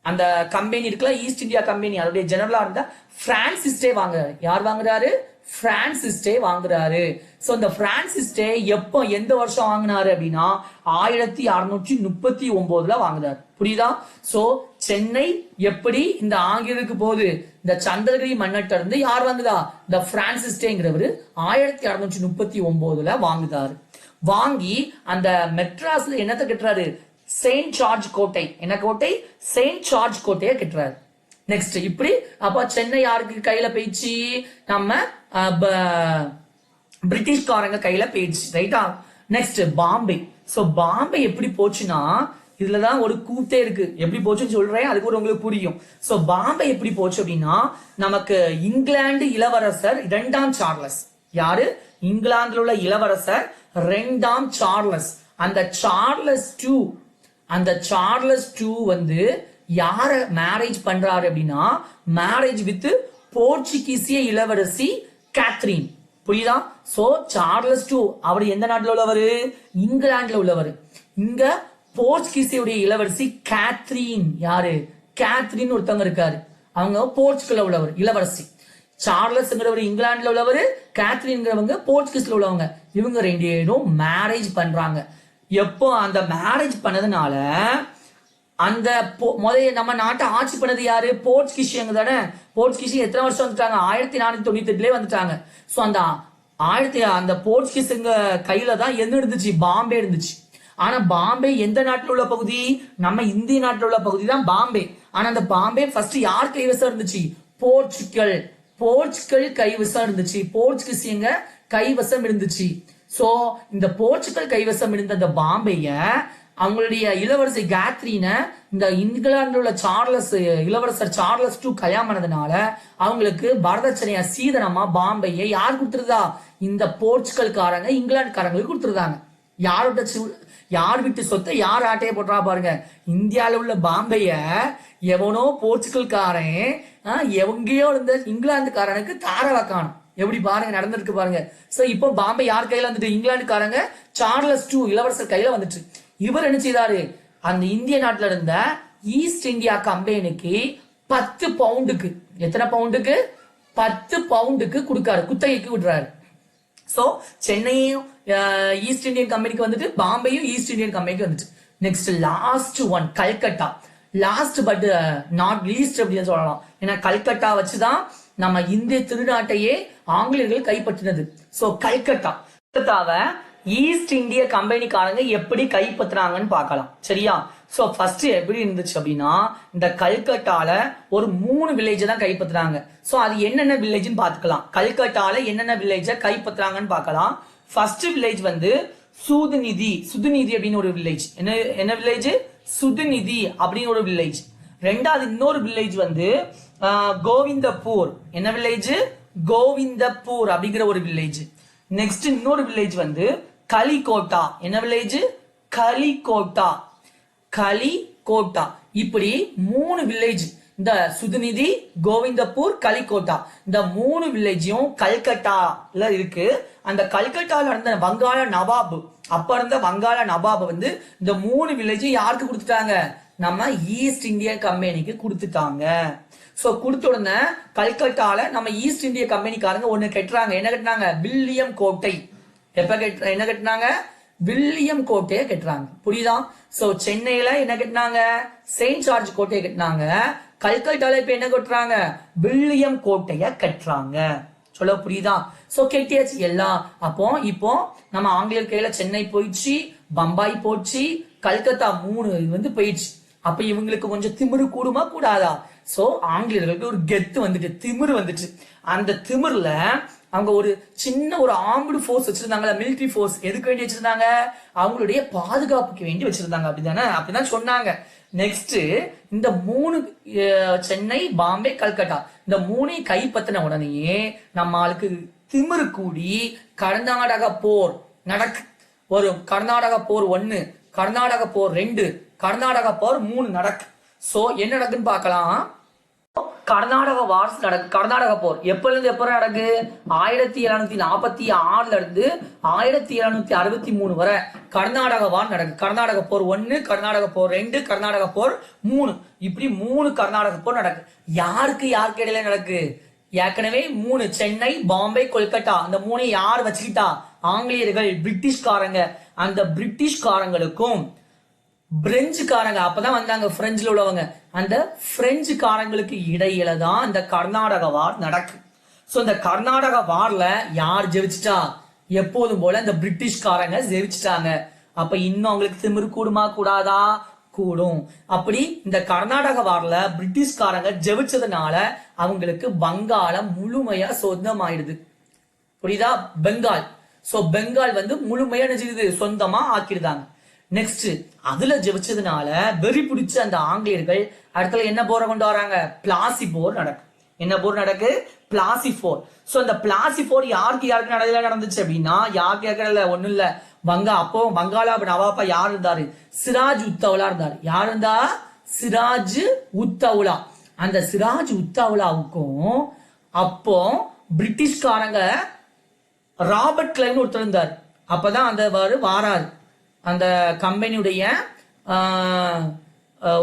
அந்த கம்பெனி இருக்குல்ல, ஈஸ்ட் இந்தியா கம்பெனி, அதோடைய ஜெனரலா இருந்த பிரான்சிஸ்டே வாங்குறாரு. யார் வாங்குறாரு? பிரான்சிஸ்டே வாங்குறாரு. சோ இந்த பிரான்சிஸ்டே எப்போ எந்த வருஷம் வாங்கினாரு அப்படின்னா 1639 வாங்குறாரு. புரியுதா? சோ சென்னை எப்படி இந்த ஆங்கிலேயருக்கு போகுது? இந்த சந்திரகிரி மன்னர்கிட்ட இருந்து யார் வாங்குதா? இந்த பிரான்சிஸ்டேங்கிறவரு 1639 வாங்குதாரு. வாங்கி அந்த மெட்ராஸ்ல என்னத்தை கட்டுறாரு? செயின்ட் ஜார்ஜ் கோட்டை. என்ன கோட்டை? செயின்ட் ஜார்ஜ் கோட்டையை கட்டுறாரு. நெக்ஸ்ட் இப்படி அப்ப சென்னை யாருக்கு கையில போயிடுச்சு? நம்ம பிரிட்டிஷ்காரங்க கையில போயிடுச்சு. ரைட்டா? நெக்ஸ்ட் பாம்பே. சோ பாம்பே எப்படி போச்சுன்னா, இதுலதான் ஒரு கூத்தே இருக்கு. எப்படி போச்சுன்னு சொல்றேன், அதுக்கு ஒரு உங்களுக்கு புரியும். சோ பாம்பே எப்படி போச்சு அப்படின்னா, நமக்கு இங்கிலாந்து இளவரசர் 2ஆம் சார்லஸ். யாரு? இங்கிலாந்துல உள்ள இளவரசர் 2ஆம் சார்லஸ். அந்த சார்லஸ் 2 வந்து யார மேரேஜ் பண்றாரு அப்படின்னா, மேரேஜ் வித் போர்ச்சுகீசிய இளவரசி கேத்ரின். புரியுதா? சோ சார்லஸ் 2 அவர் எந்த நாட்டுல உள்ளவர்? இங்கிலாந்துல உள்ளவர். இங்க போர்ச்சுகீசியுடைய இளவரசி கேத்ரின். யாரு? கேத்ரின் ஒருத்தவங்க இருக்காரு, அவங்க போர்ச்சுகல்ல உள்ளவர் இளவரசி. சார்லஸ்ங்கிறவர் இங்கிலாந்துல உள்ளவர், கேத்ரின்ங்கிறவங்க போர்ச்சுகீஸ்ல உள்ளவங்க. இவங்க 2 பேரும் மேரேஜ் பண்றாங்க. எப்போ அந்த மேரேஜ் பண்ணதுனால அந்த முதல்ல நம்ம நாட்டை ஆட்சி பண்ணது யாரு? போர்ச்சுகீசியங்க தானே. போர்ச்சுகீசியம் எத்தனை வருஷம் வந்துட்டாங்க? 1498 வந்துட்டாங்க. சோ அந்த போர்ச்சுகீஸுங்க கையில தான் என்ன இருந்துச்சு? பாம்பே இருந்துச்சு. ஆனா பாம்பே எந்த நாட்டில் உள்ள பகுதி? நம்ம இந்திய நாட்டில் உள்ள பகுதி தான் பாம்பே. ஆனா அந்த பாம்பே ஃபர்ஸ்ட் யார் கைவசம் இருந்துச்சு? போர்ச்சுகல் கைவசம் இருந்துச்சு. போர்ச்சுகீசியங்க கைவசம் இருந்துச்சு. சோ இந்த போர்ச்சுகல் கைவசம் இருந்த அந்த பாம்பேய அவங்களுடைய இளவரசி கேத்ரீனை இந்த இங்கிலாந்துல உள்ள இளவரசர் சார்லஸ் 2 கல்யாணம் பண்ணதுனால அவங்களுக்கு வரதட்சணையா சீதனமா பாம்பேயை யார் கொடுத்துருதா? இந்த போர்ச்சுகல்காரங்க இங்கிலாந்துக்காரங்களுக்கு கொடுத்துருந்தாங்க. யார் வீட்டு சொத்தை யார் ஆட்டையை போட்டுறா பாருங்க. இந்தியாவில் உள்ள பாம்பேய எவனோ போர்ச்சுகல்காரன் எங்கேயோ இருந்த இங்கிலாந்துக்காரனுக்கு தார வைக்கானும். எப்படி பாருங்க நடந்திருக்கு பாருங்க. சோ இப்போ பாம்பே யார் கையில வந்துட்டு, இங்கிலாந்துக்காரங்க சார்லஸ் II இளவரசர் கையில வந்துட்டு. இவர் என்ன செய்தாரு, அந்த இந்திய நாட்டுல இருந்த ஈஸ்ட் இந்தியா கம்பெனிக்கு 10 பவுண்டுக்கு, எத்தனை பவுண்டுக்கு, 10 பவுண்டுக்கு கொடுக்காரு, குத்தகைக்கு விடுறாரு. சோ சென்னையும் ஈஸ்ட் இந்தியன் கம்பெனிக்கு வந்துட்டு, பாம்பேயும் ஈஸ்ட் இந்தியன் கம்பெனிக்கு வந்துட்டு. Next last one Calcutta. Last but not least அப்படின்னு சொல்லலாம். ஏன்னா கல்கட்டா வச்சுதான் நம்ம இந்திய திருநாட்டையே ஆங்கிலேயர்கள் கைப்பற்றினது. சோ கல்கட்டாவை ஈஸ்ட் இந்திய கம்பெனிக்காரங்க எப்படி கைப்பற்றினாங்கன்னு பார்க்கலாம். சரியா? சோ ஃபர்ஸ்ட் எப்படி இருந்துச்சு அப்படின்னா, இந்த கல்கட்டால ஒரு 3 வில்லேஜ் தான் கைப்பற்றினாங்க. சோ அது என்னென்ன வில்லேஜ்னு பாத்துக்கலாம். கல்கட்டால என்னென்ன வில்லேஜ கைப்பற்றினாங்கன்னு பார்க்கலாம். ஃபர்ஸ்ட் வில்லேஜ் வந்து சுதுநிதி அப்படின்னு ஒரு வில்லேஜ். என்ன வில்லேஜ்? சுதுநிதி அப்படின்னு ஒரு வில்லேஜ். ரெண்டாவது இன்னொரு வில்லேஜ் வந்து கோவிந்தப்பூர். என்ன வில்லேஜ்? கோவிந்தப்பூர் அப்படிங்கிற ஒரு வில்லேஜ். நெக்ஸ்ட் இன்னொரு வில்லேஜ் வந்து கலிகோட்டா. என்ன வில்லேஜ்? கலிகோட்டா. இப்படி 3 வில்லேஜ். இந்த சுதுநிதி, கோவிந்தப்பூர், கலிகோட்டா, இந்த 3 வில்லேஜும் கல்கட்டால இருக்கு. அந்த கல்கட்டால இருந்த வங்காள நவாப், அப்ப இருந்த வங்காள நவாப் வந்து இந்த 3 வில்லேஜும் யாருக்கு கொடுத்துட்டாங்க? நம்ம ஈஸ்ட் இந்தியா கம்பெனிக்கு கொடுத்துட்டாங்க. சோ கொடுத்த உடனே கல்கட்டால நம்ம ஈஸ்ட் இந்தியா கம்பெனிக்காரங்க ஒண்ணு கட்டுறாங்க. என்ன கட்டினாங்க? வில்லியம் கோட்டை. என்ன கட்டினாங்க? வில்லியம் கோட்டையை கட்டுறாங்க. புரியுதா? சோ சென்னையில என்ன கட்டினாங்க? செயின்ட் ஜார்ஜ் கோட்டையை கட்டினாங்க. கல்கட்டால இப்ப என்ன கட்டுறாங்க? வில்லியம் கோட்டைய கட்டுறாங்க. சொல்ல புரியுதா? சோ கெட்டியாச்சு எல்லாம். அப்போ இப்போ நம்ம ஆங்கிலேயர் கையில சென்னை போயிடுச்சு, பம்பாய் போச்சு, கல்கத்தா 3 வந்து போயிடுச்சு. அப்ப இவங்களுக்கு கொஞ்சம் திமிரு கூடுமா கூடாதா? சோ ஆங்கிலேயர்களுக்கு ஒரு கெத்து வந்துட்டு, திமிரு வந்துட்டு. அந்த திமிர்ல அவங்க ஒரு சின்ன ஒரு ஆர்ம்டு ஃபோர்ஸ் வச்சிருந்தாங்க, மிலிட்டரி ஃபோர்ஸ். எதுக்கு வேண்டி வச்சிருந்தாங்க? அவங்களுடைய பாதுகாப்புக்கு வேண்டி வச்சிருந்தாங்க. அப்படிதானே? அப்படிதான் சொன்னாங்க. நெக்ஸ்ட் இந்த 3 சென்னை, பாம்பே, கல்கட்டா, இந்த 3 கைப்பற்றின உடனே நம்ம ஆளுக்கு திமிரு கூடி கர்நாடக போர் நடக்கு. ஒரு கர்நாடக போர் 1, கர்நாடக போர் 2, கர்நாடக போர் 3 நடக்கு. சோ என்ன நடக்குன்னு பார்க்கலாம். கர்நாடக வார்ஸ் நடக்கு. கர்நாடக போர் எப்ப இருந்து எப்ப நடக்கு? 1746 இருந்து 1763 வரை கர்நாடக வார் நடக்கு. கர்நாடக போர் 1, கர்நாடக போர் 2, கர்நாடக போர் 3, இப்படி 3 கர்நாடக போர் நடக்கு. யாருக்கு இடையில நடக்கு? ஏற்கனவே 3 சென்னை, பாம்பே, கொல்கட்டா, அந்த 3 யார் வச்சுக்கிட்டா? ஆங்கிலேயர்கள், பிரிட்டிஷ்காரங்க. அந்த பிரிட்டிஷ்காரங்களுக்கும் பிரெஞ்சுக்காரங்க அப்பதான் வந்தாங்க, பிரெஞ்சுல உள்ளவங்க, அந்த பிரெஞ்சுக்காரங்களுக்கு இடையில தான் இந்த கர்நாடக வார் நடக்கு. சோ இந்த கர்நாடக வார்ல யார் ஜெயிச்சிட்டா? எப்போதும் போல இந்த பிரிட்டிஷ்காரங்க ஜெயிச்சிட்டாங்க. அப்ப இன்னும் அவங்களுக்கு திமிரு கூடுமா கூடாதா? கூடும். அப்படி இந்த கர்நாடக வார்ல பிரிட்டிஷ்காரங்க ஜெயிச்சதுனால அவங்களுக்கு வங்காளம் முழுமையா சொந்தமாயிடுது. புரியுதா? பெங்கால். சோ பெங்கால் வந்து முழுமையா நினைச்சது சொந்தமா ஆக்கிடுதாங்க. நெக்ஸ்ட் அதுல ஜெயிச்சதுனால வெறி பிடிச்ச அந்த ஆங்கிலேயர்கள் அடுத்தல என்ன போரை கொண்டு வராங்க? பிளாசி போர் நடக்கு. என்ன போர் நடக்கு? பிளாசி போர். சோ இந்த பிளாசி போர் யாருக்கு நடந்துச்சு அப்படின்னா, யாருக்கு ஒண்ணும் இல்ல, அப்போ வங்காள நவாபா யார் இருந்தாரு? சிராஜ் உத்தவுலா இருந்தாரு. யார் இருந்தா? சிராஜ் உத்தவுலா. அந்த சிராஜ் உத்தவுலாவுக்கும் அப்போ பிரிட்டிஷ்காரங்க ராபர்ட் கிளைவ்னு ஒருத்தர் இருந்தார். அப்பதான் அந்த வாராரு, அந்த கம்பெனியுடைய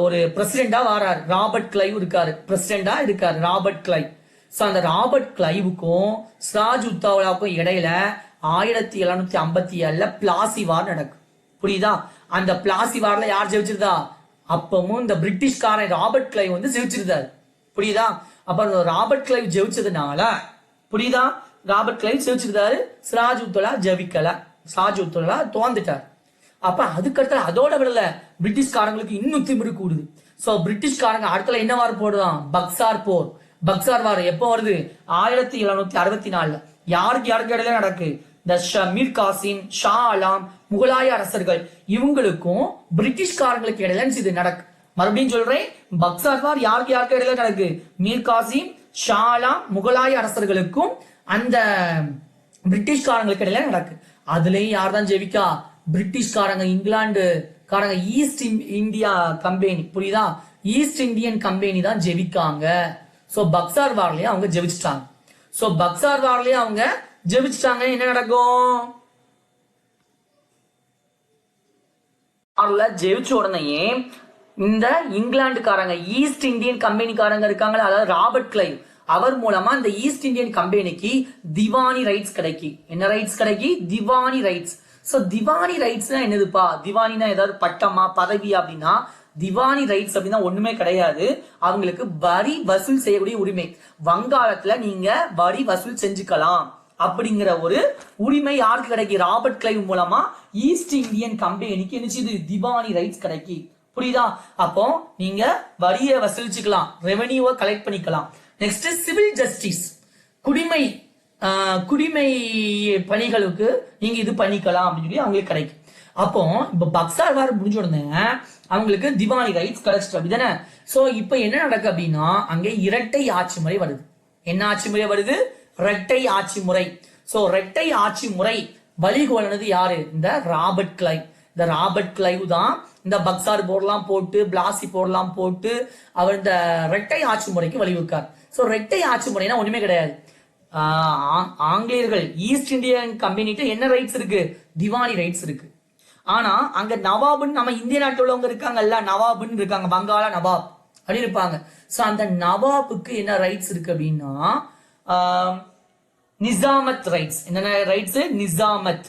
ஒரு பிரசிடென்டா வாராரு. ராபர்ட் கிளைவ் இருக்காரு, பிரசிடென்டா இருக்காரு ராபர்ட் கிளைவ். சோ அந்த ராபர்ட் கிளைவுக்கும் சிராஜ் உத்தாவுலாவுக்கும் இடையில 1757 பிளாசி வார் நடக்கும். புரியுதா? அந்த பிளாசி வார்ல யார் ஜெயிச்சிருந்தா? அப்பவும் இந்த பிரிட்டிஷ்காரன் ராபர்ட் கிளைவ் வந்து ஜெயிச்சிருந்தாரு. புரியுதா? அப்ப ராபர்ட் கிளைவ் ஜெயிச்சதுனால, புரியுதா, ராபர்ட் கிளைவ் ஜெயிச்சிருந்தாரு, சிராஜ் உத்தவுலா ஜெயிக்கல, சிராஜ் உத்தவுலா தோந்துட்டார். அப்ப அதுக்கடுத்து அதோட விடல, பிரிட்டிஷ்காரங்களுக்கு இன்னும் திமிரு கூடுது. சோ பிரிட்டிஷ்காரங்க அடுத்தல என்ன வார் போடுதான்? பக்சார் போர். பக்சார் வார் எப்போ வருது? 1764. யாருக்கு இடையில நடக்கு? இந்த மீர் காசிம், ஷா ஆலம், முகலாய அரசர்கள், இவங்களுக்கும் பிரிட்டிஷ்காரங்களுக்கு இடையில இது நடக்கு. மறுபடியும் சொல்றேன், பக்சார் வார் யாருக்கு இடையில நடக்கு? மீர் காசிம், ஷா ஆலம், முகலாய அரசர்களுக்கும் அந்த பிரிட்டிஷ்காரங்களுக்கு இடையில நடக்கு. அதுலயும் யார் தான் ஜெயிக்கா? பிரிட்டிஷ்காரங்க இங்கிலாந்து காரங்க ஈஸ்ட் இந்தியா கம்பெனி புரியுதா, ஈஸ்ட் இந்தியன் கம்பெனி தான் ஜெயிக்காங்க. சோ பக்சார் வார்லயே அவங்க ஜெயிச்சிட்டாங்க. சோ பக்சார் வார்லயே அவங்க ஜெயிச்சிட்டாங்க. என்ன நடக்கும், ஜெயிச்ச உடனேயே இந்த இங்கிலாந்துக்காரங்க ஈஸ்ட் இந்தியன் கம்பெனிக்காரங்க இருக்காங்களா, அதாவது ராபர்ட் கிளைவ் அவர் மூலமா இந்த ஈஸ்ட் இந்தியன் கம்பெனிக்கு திவானி ரைட்ஸ் கிடைக்கி. என்ன ரைட்ஸ் கிடைக்கி, திவானி ரைட்ஸ். சோ திவானி ரைட்ஸ்னா என்னதுப்பா, திவானினா ஏதாவது பட்டமா பதவி அப்படின்னா, திவானி ரைட்ஸ் அப்படின்னா ஒண்ணுமே கிடையாது, அவங்களுக்கு வரி வசூல் செய்யக்கூடிய உரிமை. வங்காளத்துல நீங்க வரி வசூல் செஞ்சுக்கலாம் அப்படிங்கிற ஒரு உரிமை யாருக்கு கிடைக்கி, ராபர்ட் கிளைவ் மூலமா ஈஸ்ட் இந்தியன் கம்பெனிக்கு என்ன திவானி ரைட்ஸ் கிடைக்கி. புரியுதா, அப்போ நீங்க வரியை வசூலிச்சுக்கலாம், ரெவென்யூவை கலெக்ட் பண்ணிக்கலாம். நெக்ஸ்ட் சிவில் ஜஸ்டிஸ், குடிமை குடிமை பணிகளுக்கு நீங்க இது பண்ணிக்கலாம் அப்படின்னு சொல்லி அவங்களுக்கு கிடைக்கும். அப்போ இப்ப பக்சார் வார் முடிஞ்ச உடனே அவங்களுக்கு திவானி ரைட்ஸ் கிடைச்சிட்டு அப்படிதானே. சோ இப்ப என்ன நடக்கு அப்படின்னா, அங்க இரட்டை ஆட்சி முறை வருது. என்ன ஆட்சி முறை வருது, இரட்டை ஆட்சி முறை. சோ இரட்டை ஆட்சி முறை வழிகோலனது யாரு, இந்த ராபர்ட் கிளைவ். இந்த ராபர்ட் கிளைவ் தான் இந்த பக்சார் போர்லாம் போட்டு பிளாசி போர்லாம் போட்டு அவர் இந்த இரட்டை ஆட்சி முறைக்கு வழிவகுக்கார். சோ இரட்டை ஆட்சி முறைனா ஒண்ணுமே கிடையாது, ஆங்கிலேயர்கள் ஈஸ்ட் இந்தியன் கம்பெனிட்ட என்ன ரைட்ஸ் இருக்கு, திவானி ரைட்ஸ் இருக்கு. ஆனா அங்க நவாபுன்னு நம்ம இந்திய நாட்டில் உள்ளவங்க இருக்காங்கல்ல, நவாபுன்னு இருக்காங்க, வங்காள நவாப் அப்படி இருப்பாங்க. சோ அந்த நவாபுக்கு என்ன ரைட்ஸ் இருக்கு அப்படின்னா, நிசாமத் ரைட்ஸ். என்னென்ன ரைட்ஸ், நிசாமத்.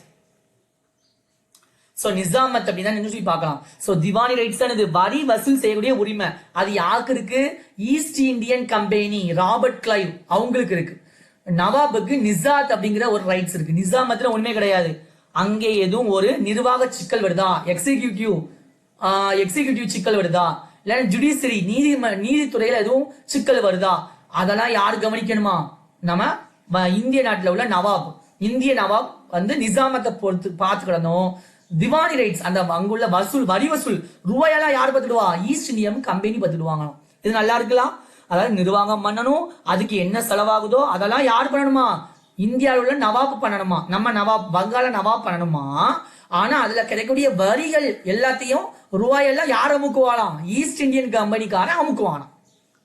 சோ நிசாமத் அப்படின்னா என்ன சொல்லி பார்க்கலாம். சோ திவானி ரைட்ஸ் தான் இது, வரி வசூல் செய்யக்கூடிய உரிமை. அது யாருக்கு இருக்கு, East Indian company Robert Clive அவங்களுக்கு இருக்கு. நவாபுக்கு நிசாத் அப்படிங்கிற ஒரு ரைட்ஸ் இருக்கு. நிசாமத்துல ஒண்ணுமே கிடையாது, அங்கே எதுவும் ஒரு நிர்வாக சிக்கல் வருதா, எக்ஸிகியூட்டிவ் சிக்கல் வருதா, இல்ல ஜுடிஷியரி நீதித்துறையில எதுவும் சிக்கல் வருதா, அதெல்லாம் யாரு கவனிக்கணுமா, நம்ம இந்திய நாட்டுல உள்ள நவாப், இந்திய நவாப் வந்து நிசாமத்தை பொறுத்து பார்த்துக்கிடணும். திவானி ரைட்ஸ் அந்த அங்குள்ள வசூல், வரி வசூல் ரூபாயெல்லாம் யார் பார்த்துடுவா, ஈஸ்ட் இந்தியன் கம்பெனி பார்த்துடுவாங்க. இது நல்லா இருக்கலாம். அதாவது நிர்வாகம் பண்ணணும், அதுக்கு என்ன செலவாகுதோ அதெல்லாம் யார் பண்ணணுமா, இந்தியாவில் உள்ள நவாப் பண்ணணுமா, நம்ம நவாப் வங்காள நவாப் பண்ணணுமா. ஆனா அதுல கிடைக்கக்கூடிய வரிகள் எல்லாத்தையும் ரூபாயெல்லாம் யார் அமுக்குவாளாம், ஈஸ்ட் இந்தியன் கம்பெனிக்காரன் அமுக்குவானா.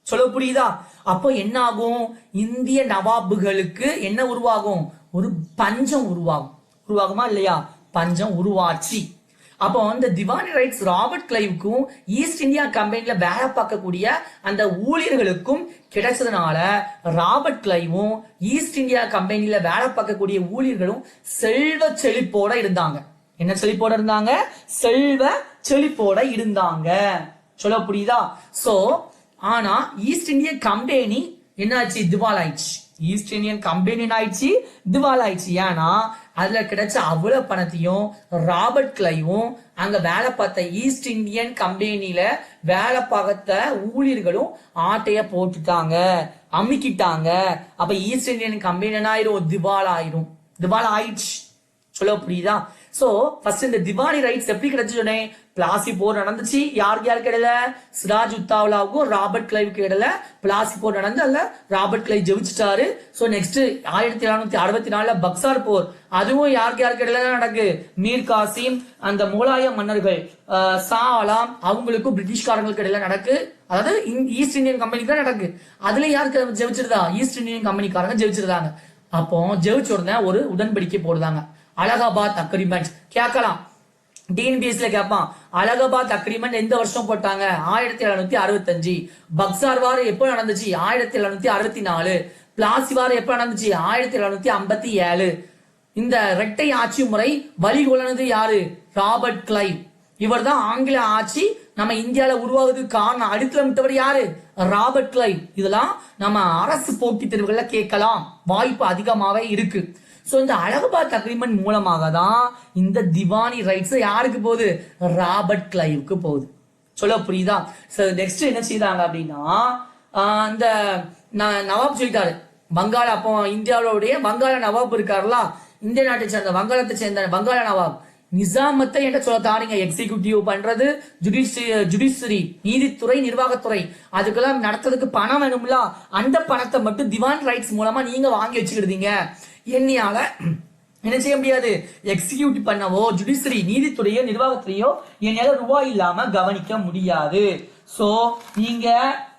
சொல்ல புரியுதா. அப்போ என்ன ஆகும், இந்திய நவாபுகளுக்கு என்ன உருவாகும், ஒரு பஞ்சம் உருவாகுமா இல்லையா, பஞ்சம் உருவாச்சு. அப்போ இந்த திவானி ரைட்ஸ் ராபர்ட் கிளைவுக்கும் ஈஸ்ட் இந்தியா கம்பெனில வேலை பார்க்கக்கூடிய அந்த ஊழியர்களுக்கும் கிடைச்சதுனால ராபர்ட் கிளைவும் ஈஸ்ட் இந்தியா கம்பெனில வேலை பார்க்கக்கூடிய ஊழியர்களும் செல்வ செழிப்போட இருந்தாங்க. என்ன செழிப்போட இருந்தாங்க, செல்வ செழிப்போட இருந்தாங்க. சொல்ல புரியுதா. சோ ஆனா ஈஸ்ட் இந்தியன் கம்பெனி என்னாச்சு, திவால் ஆயிடுச்சு. ஈஸ்ட் இந்தியன் கம்பெனி ஆயிடுச்சு, திவால் ஆயிடுச்சு. ஏன்னா அதுல கிடைச்ச அவ்வளவு பணத்தையும் ராபர்ட் கிளைவும் அங்க வேலை பார்த்த ஈஸ்ட் இந்தியன் கம்பெனில வேலை பார்த்த ஊழியர்களும் ஆட்டைய போட்டுட்டாங்க, அமுக்கிட்டாங்க. அப்ப ஈஸ்ட் இந்தியன் கம்பெனி ஆயிரும், திவால் ஆயிடுச்சு. சொல்ல புரியுதா. சோ ஃபர்ஸ்ட் இந்த திவானி ரைட்ஸ் எப்படி கிடைச்சுனே, பிளாசி போர் நடந்துச்சு, யாருக்கு இடையில, சிராஜ் உத்தாவ்லாவுக்கும் ராபர்ட் கிளைவுக்கு இடையில பிளாசி போர் நடந்து அதுல ராபர்ட் கிளைவ் ஜெயிச்சிட்டாரு. சோ நெக்ஸ்ட் 1764 பக்சார் போர், அதுவும் யாருக்கு இடையில நடக்கு, மீர் காசிம் அந்த முகலாய மன்னர்கள் ஷா ஆலம் அவங்களுக்கும் பிரிட்டிஷ்காரங்களுக்கு இடையில நடக்கு. அதாவது ஈஸ்ட் இந்தியன் கம்பெனிக்கு தான் நடக்கு. அதுல யாருக்கு ஜெயிச்சிருந்தா, ஈஸ்ட் இந்தியன் கம்பெனிக்காரங்க ஜெயிச்சிருந்தாங்க. அப்போ ஜெயிச்ச உடனே ஒரு உடன்படிக்கை போடுதாங்க, அலகாபாத் அக்ரிமெண்ட். கேட்கலாம், டிஎன்பிஎஸ்ல கேட்பான், அலகாபாத் அக்ரிமெண்ட் எந்த வருஷம் போட்டாங்க, 1765. பக்சார் வார் எப்போ நடந்துச்சு, 1764. பிளாசி வார் எப்போ நடந்துச்சு, 1757. இந்த இரட்டை ஆட்சி முறை வழிகொள்ளனது யாரு, ராபர்ட் கிளைவ். இவர் தான் ஆங்கில ஆட்சி நம்ம இந்தியால உருவாவதுக்கு காரணம், அடித்தளமிட்டவர் யாரு, ராபர்ட் கிளைவ். இதெல்லாம் நம்ம அரசு போட்டித் தேர்வுகள்ல கேட்கலாம், வாய்ப்பு அதிகமாவே இருக்கு. சோ இந்த அலகாபாத் அக்ரிமெண்ட் மூலமாக தான் இந்த திவானி ரைட்ஸ் யாருக்கு போகுது, ராபர்ட் கிளைவுக்கு போகுது. சொல்ல புரியுதா. நெக்ஸ்ட் என்ன செய்தாங்க அப்படின்னா, இந்த நவாப் சொல்லிட்டாரு, வங்காள அப்போ இந்தியாவுடைய வங்காள நவாப் இருக்காருல, இந்திய நாட்டை சேர்ந்த வங்காளத்தை சேர்ந்த வங்காள நவாப் நிசாமத்தை என்ன சொல்ல தாரீங்க, எக்ஸிகியூட்டிவ் பண்றது, ஜுடிஷியரி நீதித்துறை நிர்வாகத்துறை, அதுக்கெல்லாம் நடத்துறதுக்கு பணம் வேணும்ல, அந்த பணத்தை மட்டும் திவான் ரைட்ஸ் மூலமா நீங்க வாங்கி வச்சுக்கிடுதீங்க. என்னையால என்ன செய்ய முடியாது, எக்ஸிக்யூட் பண்ணவோ ஜுடிஷியரி நீதித்துறையோ நிர்வாகத்துறையோ என்னால ரூபாய் இல்லாம கவனிக்க முடியாது. சோ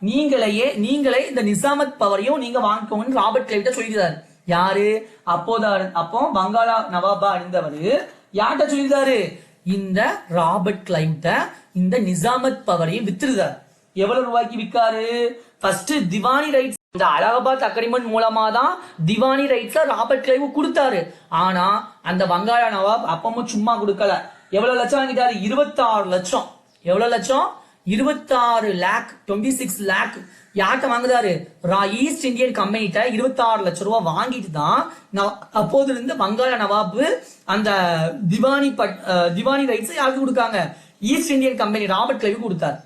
நீங்களே இந்த நிசாமத் பவரையும் நீங்க வாங்கிக்கோங்கன்னு ராபர்ட் கிளைவ்ட்ட சொல்லிடுறாரு. யாரு அப்போ வங்காள நவாபா இருந்தவர் யார்கிட்ட சொல்லியிருந்தாரு, இந்த ராபர்ட் கிளைவ்ட்ட இந்த நிசாமத் பவரையும் வித்துருதார். எவ்வளவு ரூபாய்க்கு விற்காரு, ஃபர்ஸ்ட் திவானி ரைட்ஸ், இந்த அலகாபாத் அக்ரிமெண்ட் மூலமா தான் திவானி ரைட்ஸ் ராபர்ட் கிளைவ் கொடுத்தாரு. ஆனா அந்த வங்காள நவாப் அப்பமும் சும்மா கொடுக்கல. எவ்வளவு லட்சம் வாங்கிட்டாரு, 26 லட்சம். எவ்வளவு லட்சம், 26 லேக், 26 லேக் யார்கிட்ட வாங்குறாரு, ஈஸ்ட் இந்தியன் கம்பெனிட்ட 26 லட்சம் ரூபாய் வாங்கிட்டு தான் அப்போது இருந்து வங்காள நவாப் அந்த திவானி ரைட்ஸ் யாருக்கு கொடுக்காங்க, East Indian company Robert Clive கொடுத்தாரு.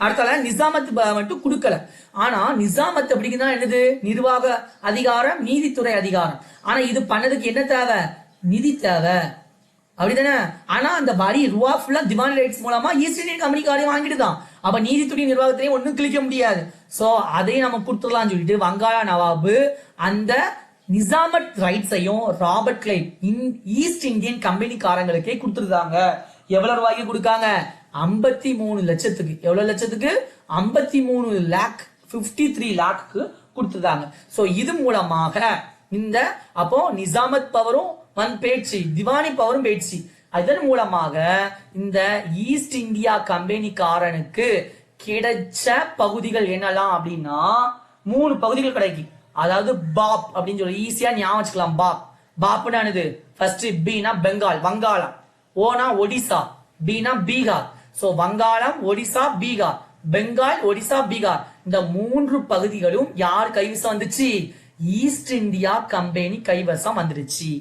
அடுத்தால நிசாமத் மட்டும் கொடுக்கல. ஆனா நிசாமத் அப்படின்னா என்னது, நிர்வாக அதிகாரம், நீதித்துறை அதிகாரம். ஆனா இது பண்ணதுக்கு என்ன தேவை, நிதி தேவை, அப்படிதானே. ஆனா அந்த வரி ரூபா ஃபுல்லா திவானி ரைட்ஸ் மூலமா ஈஸ்ட் இந்தியன் கம்பெனிக்காரையும் வாங்கிட்டுதான். அப்ப நீதித்துறை நிர்வாகத்திலையும் ஒன்னும் கிளிக்க முடியாது. சோ அதையும் நம்ம கொடுத்துடலாம் சொல்லிட்டு வங்காள நவாபு அந்த நிசாமத் ரைட்ஸையும் ராபர்ட் கிளைவ் ஈஸ்ட் இந்தியன் கம்பெனிக்காரங்களுக்கே கொடுத்துருக்காங்க. எவ்வளவு ரூபாய்க்கு கொடுக்காங்க, 53 லட்சத்துக்கு. எவ்வளவு லட்சத்துக்கு, 53 லேக், 53 லேக்கு கொடுத்துருக்காங்க. சோ இது மூலமாக இந்த அப்போ நிசாமத் பவரும் பேச்சு, திவானி பவரும் பேச்சு. அதன் மூலமாக இந்த ஈஸ்ட் இந்தியா கம்பெனிக்காரனுக்கு கிடைச்ச பகுதிகள் என்னலாம் அப்படின்னா 3 பகுதிகள் கிடைக்கும். அதாவது பாப் அப்படின்னு சொல்லி ஈஸியா ஞாபகம் வச்சுக்கலாம். பாப்னா ஃபர்ஸ்ட் பினா பெங்கால், வங்காளம், ஓனா ஒடிசா, பினா பீகார். சோ வங்காளம், ஒடிசா, பீகார், பெங்கால், ஒடிசா, பீகார், இந்த 3 பகுதிகளும் யார் கைவசம் வந்துச்சு, ஈஸ்ட் இந்தியா கம்பெனி கைவசம் வந்துருச்சு.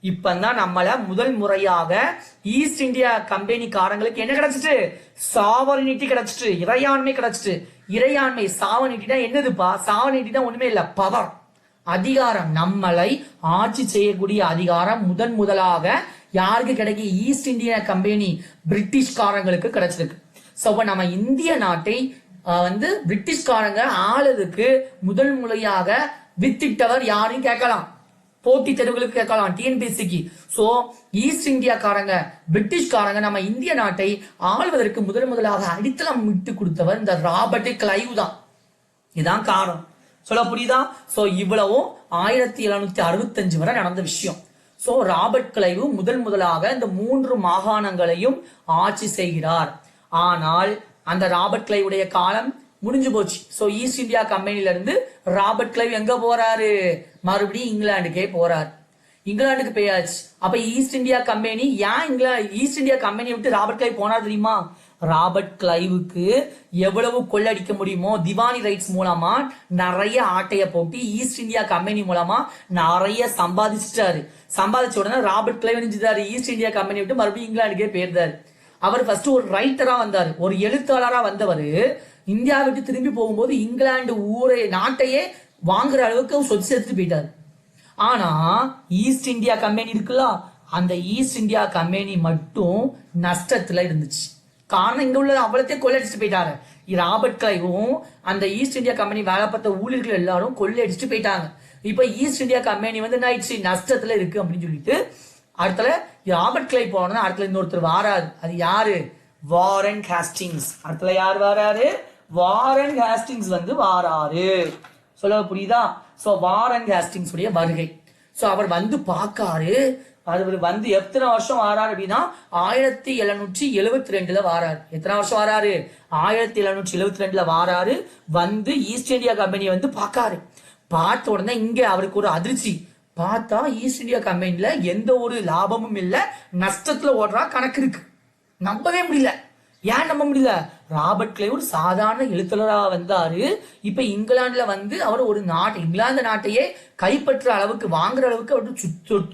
இப்பதான் நம்மள முதல் முறையாக ஈஸ்ட் இந்தியா கம்பெனிக்காரங்களுக்கு என்ன கிடைச்சிட்டு, சாவர்னிட்டி கிடைச்சிட்டு, இறையாண்மை கிடைச்சிட்டு. இறையாண்மை, சாவர்னிட்டினா என்னதுப்பா, சாவர்னிட்டினா ஒண்ணுமே இல்ல, பவர், அதிகாரம், நம்மளை ஆட்சி செய்யக்கூடிய அதிகாரம் முதலாக யாருக்கு கிடைக்கும், ஈஸ்ட் இந்தியா கம்பெனி பிரிட்டிஷ்காரங்களுக்கு கிடைச்சிருக்கு. சோ நம்ம இந்திய நாட்டை பிரிட்டிஷ்காரங்க ஆளதுக்கு முதல் முறையாக வித்திட்டவர் யாருன்னு கேட்கலாம், போட்டி தேர்வுகளுக்கு கேட்கலாம், டிஎன்பிஎஸ்சிக்கு. சோ ஈஸ்ட் இந்தியாக்காரங்க, பிரிட்டிஷ்காரங்க நம்ம இந்திய நாட்டை ஆள்வதற்கு முதலாக அடித்தளம் விட்டு கொடுத்தவர் இந்த ராபர்ட் கிளைவ் தான். இதுதான் காரணம். சொல்ல புரியுதா? சோ இவ்வளவும் 1765 வரை நடந்த விஷயம். சோ ராபர்ட் கிளைவ் முதலாக இந்த 3 மாகாணங்களையும் ஆட்சி செய்கிறார். ஆனால் அந்த ராபர்ட் கிளைவ் உடைய காலம் முடிஞ்சு போச்சு. சோ ஈஸ்ட் இந்தியா கம்பெனில இருந்து ராபர்ட் கிளைவ் எங்க போறாரு, மறுபடியும் இங்கிலாந்துக்கே போறாரு. இங்கிலாந்துக்கு போயாச்சு. அப்ப ஈஸ்ட் இந்தியா கம்பெனி ஏன் ஈஸ்ட் இந்தியா கம்பெனியை விட்டு ராபர்ட் கிளைவ் போனார் தெரியுமா? ராபர்ட் கிளைவுக்கு எவ்வளவு கொள்ளடிக்க முடியுமோ திவானி ரைட்ஸ் மூலமா நிறைய ஆட்டைய போட்டு ஈஸ்ட் இந்தியா கம்பெனி மூலமா நிறைய சம்பாதிச்சிட்டாரு. சம்பாதிச்ச உடனே ராபர்ட் கிளைவ் நினைச்சாரு ஈஸ்ட் இந்தியா கம்பெனி விட்டு மறுபடியும் இங்கிலாந்துக்கே போயிருந்தாரு. அவர் ஃபர்ஸ்ட் ஒரு ரைட்டரா வந்தாரு, ஒரு எழுத்தாளரா வந்தவர் இந்தியா விட்டு திரும்பி போகும்போது இங்கிலாந்து நாட்டையே வாங்குற அளவுக்கு சொத்து சேர்த்துட்டு போயிட்டாரு. ஆனா ஈஸ்ட் இந்தியா கம்பெனி இருக்குல்ல, அந்த ஈஸ்ட் இந்தியா கம்பெனி மட்டும் நஷ்டத்துல இருந்துச்சு. காரணம் இங்க உள்ள அவ்வளத்தையும் கொள்ளையடிச்சுட்டு போயிட்டாங்க. ராபர்ட் கிளைவும் அந்த ஈஸ்ட் இந்தியா கம்பெனி வேலை பார்த்த ஊழியர்கள் எல்லாரும் கொள்ளையடிச்சுட்டு போயிட்டாங்க. இப்ப ஈஸ்ட் இந்தியா கம்பெனி நஷ்டத்துல இருக்கு அப்படின்னு சொல்லிட்டு அடுத்தல ராபர்ட் கிளைவ் போனோம்னா அடுத்தல இன்னொருத்தர் வாராரு. அது யாரு? Warren Hastings. அடுத்தல யார் வாராரு? வாரன் ஹேஸ்டிங்ஸ் வாராரு. சொல்ல புரியுதா? சோ வாரன் ஹேஸ்டிங்ஸ் உடைய வருகை. சோ அவர் பாக்காரு. அவர் எத்தனை வருஷம் வாராரு அப்படின்னா 1772 வாராரு. எத்தனை வருஷம் வாராரு? 1772 வாராரு. ஈஸ்ட் இந்தியா கம்பெனி பாக்காரு. பார்த்த உடனே இங்க அவருக்கு ஒரு அதிர்ச்சி. பார்த்தா ஈஸ்ட் இந்தியா கம்பெனில எந்த ஒரு லாபமும் இல்ல, நஷ்டத்துல ஓடுறா கணக்கு இருக்கு. நம்பவே முடியல. ஏன் நம்ப முடியல? ராபர்ட் கிளைவ் ஒரு சாதாரண எழுத்தாளரா வந்தாரு. இப்ப இங்கிலாந்துல அவர் ஒரு இங்கிலாந்து நாட்டையே கைப்பற்ற அளவுக்கு, வாங்குற அளவுக்கு அவருக்கு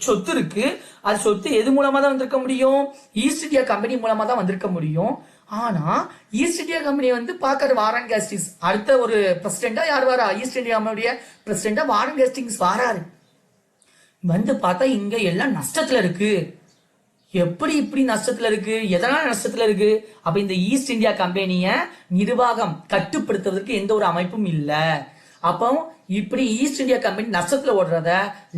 சொத்து இருக்கு. அது சொத்து எது மூலமா தான் வந்திருக்க முடியும்? ஈஸ்ட் இந்தியா கம்பெனி மூலமா தான் வந்திருக்க முடியும். ஆனா ஈஸ்ட் இந்தியா கம்பெனி பாக்குற வாரன் ஹேஸ்டிங்ஸ் அடுத்த ஒரு பிரசிடென்டா யார் வாரா? ஈஸ்ட் இந்தியா கம்பெனியுடைய பிரசிடென்டா வாரன் ஹேஸ்டிங்ஸ் வாராரு. பார்த்தா இங்க எல்லாம் நஷ்டத்துல இருக்கு. எப்படி இப்படி நஷ்டத்துல இருக்கு? எதனால நஷ்டத்துல இருக்கு? அப்ப இந்த ஈஸ்ட் இந்தியா கம்பெனிய நிர்வாகம் கட்டுப்படுத்துவதற்கு எந்த ஒரு அமைப்பும் இல்ல. அப்போ இப்படி ஈஸ்ட் இந்தியா கம்பெனி நஷ்டத்துல ஓடுறத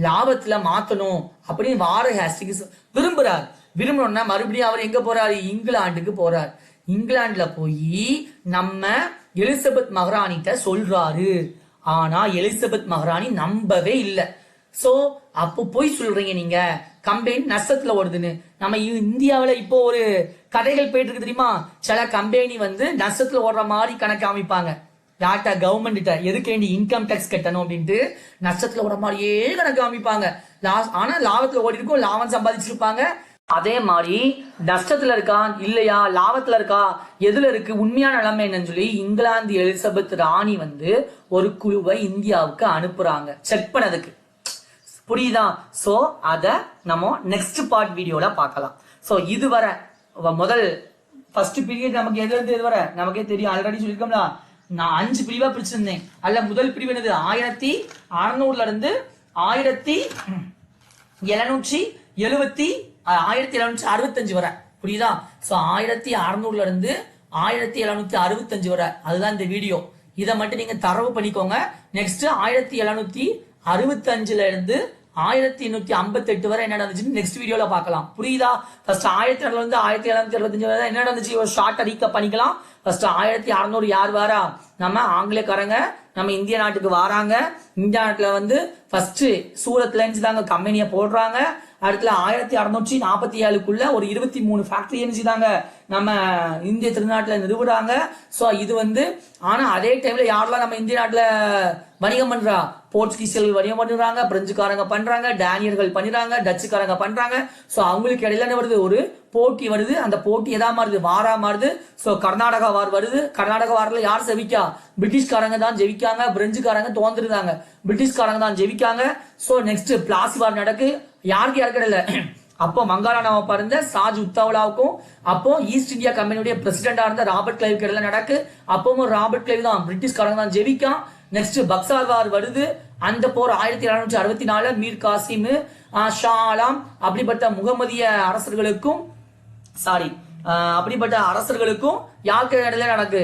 லாபத்துல மாத்தணும் அப்படின்னு வாரன் ஹேஸ்டிங்ஸ் விரும்புறாரு. விரும்பணும்னா மறுபடியும் அவர் எங்க போறாரு? இங்கிலாந்துக்கு போறாரு. இங்கிலாந்துல போய் நம்ம எலிசபெத் மகாராணிட்ட சொல்றாரு. ஆனா எலிசபெத் மகாராணி நம்பவே இல்லை. சோ அப்போ போய் சொல்றீங்க நீங்க கம்பெனி நஷ்டத்துல ஓடுதுன்னு. நம்ம இந்தியாவில இப்போ ஒரு கதைகள் போயிட்டு இருக்கு தெரியுமா? சில கம்பெனி வந்து நஷ்டத்துல ஓடுற மாதிரி கணக்கு அமைப்பாங்க. யார்கிட்ட? கவர்மெண்ட். எதுக்கு வேண்டி? இன்கம் டேக்ஸ் கட்டணும் அப்படின்ட்டு நஷ்டத்துல ஓடுற மாதிரியே கணக்கு அமைப்பாங்க. ஆனா லாபத்துல ஓடி இருக்கும், லாபம் சம்பாதிச்சிருப்பாங்க. அதே மாதிரி நஷ்டத்துல இருக்கா இல்லையா, லாபத்துல இருக்கா, எதுல இருக்கு, உண்மையான நிலைமை என்னன்னு சொல்லி இங்கிலாந்து எலிசபெத் ராணி வந்து ஒரு குழுவை இந்தியாவுக்கு அனுப்புறாங்க செக் பண்ணதுக்கு. புரியுதா? சோ அத நம்ம நெக்ஸ்ட் பார்ட் வீடியோல பார்க்கலாம். சோ இதுவரை முதல் ஃபர்ஸ்ட் பீரியட் நமக்கு எதுல இருந்து இதுவரை நமக்கே தெரியும், ஆல்ரெடி சொல்லிருக்கோம்ல. நான் 5 பிரிவா பிரிச்சிருந்தேன். அல்ல முதல் பிரிவு என்னது? 1600 இருந்து 1765 வரை. புரியுதா? சோ 1600 இருந்து 1765 வரை. அதுதான் இந்த வீடியோ. இதை மட்டும் நீங்க தரவு பண்ணிக்கோங்க. நெக்ஸ்ட் 1765 இருந்து 1858 வரை என்ன நடந்துச்சு நெக்ஸ்ட் வீடியோல பார்க்கலாம். புரியுதா? ஃபர்ஸ்ட் 1700 இருந்து 1765 வரை என்ன நடந்துச்சு ஒரு ஷார்ட்டா ரீகப் பண்ணிக்கலாம். ஃபர்ஸ்ட் 1600 யார் வாரா? நம்ம ஆங்கிலேயக்காரங்க நம்ம இந்திய நாட்டுக்கு வராங்க. இந்திய நாட்டுல வந்து ஃபர்ஸ்ட் சூரத்ல இருந்து தாங்க கம்பெனியை போடுறாங்க. அடுத்துல 1647க்குள்ள ஒரு 23 ஃபேக்டரி இருந்துச்சுதாங்க நம்ம இந்திய திருநாட்டுல நிறுவுறாங்க. சோ இது வந்து ஆனா அதே டைம்ல யாரெல்லாம் நம்ம இந்திய நாட்டுல வணிகம் பண்றா? போர்ச்சுகீசியர்கள் வணிகம் பண்றாங்க, பிரெஞ்சுக்காரங்க பண்றாங்க, டேனியர்கள் பண்றாங்க, டச்சுக்காரங்க பண்றாங்க. சோ அவங்களுக்கு இடையில என்ன வருது? ஒரு போட்டி வருது. அந்த போட்டி எதா மாறுது? வாரா மாறுது. சோ கர்நாடகா வார் வருது. கர்நாடகா வாரில் யார் ஜெயிக்கா? பிரிட்டிஷ்காரங்க தான் ஜெயிக்காங்க. பிரெஞ்சுக்காரங்க தோந்துருந்தாங்க, பிரிட்டிஷ்காரங்க தான் ஜெயிக்காங்க. சோ நெக்ஸ்ட் பிளாசி வார் நடக்கு. யாருக்கு கிடையாது. அப்போ மங்காளா நவாபா இருந்த சாஜ் உத்தாவலாவுக்கும் அப்போ ஈஸ்ட் இந்தியா கம்பெனியுடைய பிரசிடென்டா இருந்த ராபர்ட் கிளைவுக்கு இடையில நடக்கு. அப்பவும் ராபர்ட் கிளைவ் தான் பிரிட்டிஷ்காரங்க தான் ஜெயிக்கான். நெக்ஸ்ட் பக்சார் வார் வருது. அந்த போர் 1764 மீர் காசிம், ஷா ஆலம் அப்படிப்பட்ட முகமதிய அரசர்களுக்கும் அப்படிப்பட்ட அரசர்களுக்கும் யாருக்கு இடையில நடக்கு?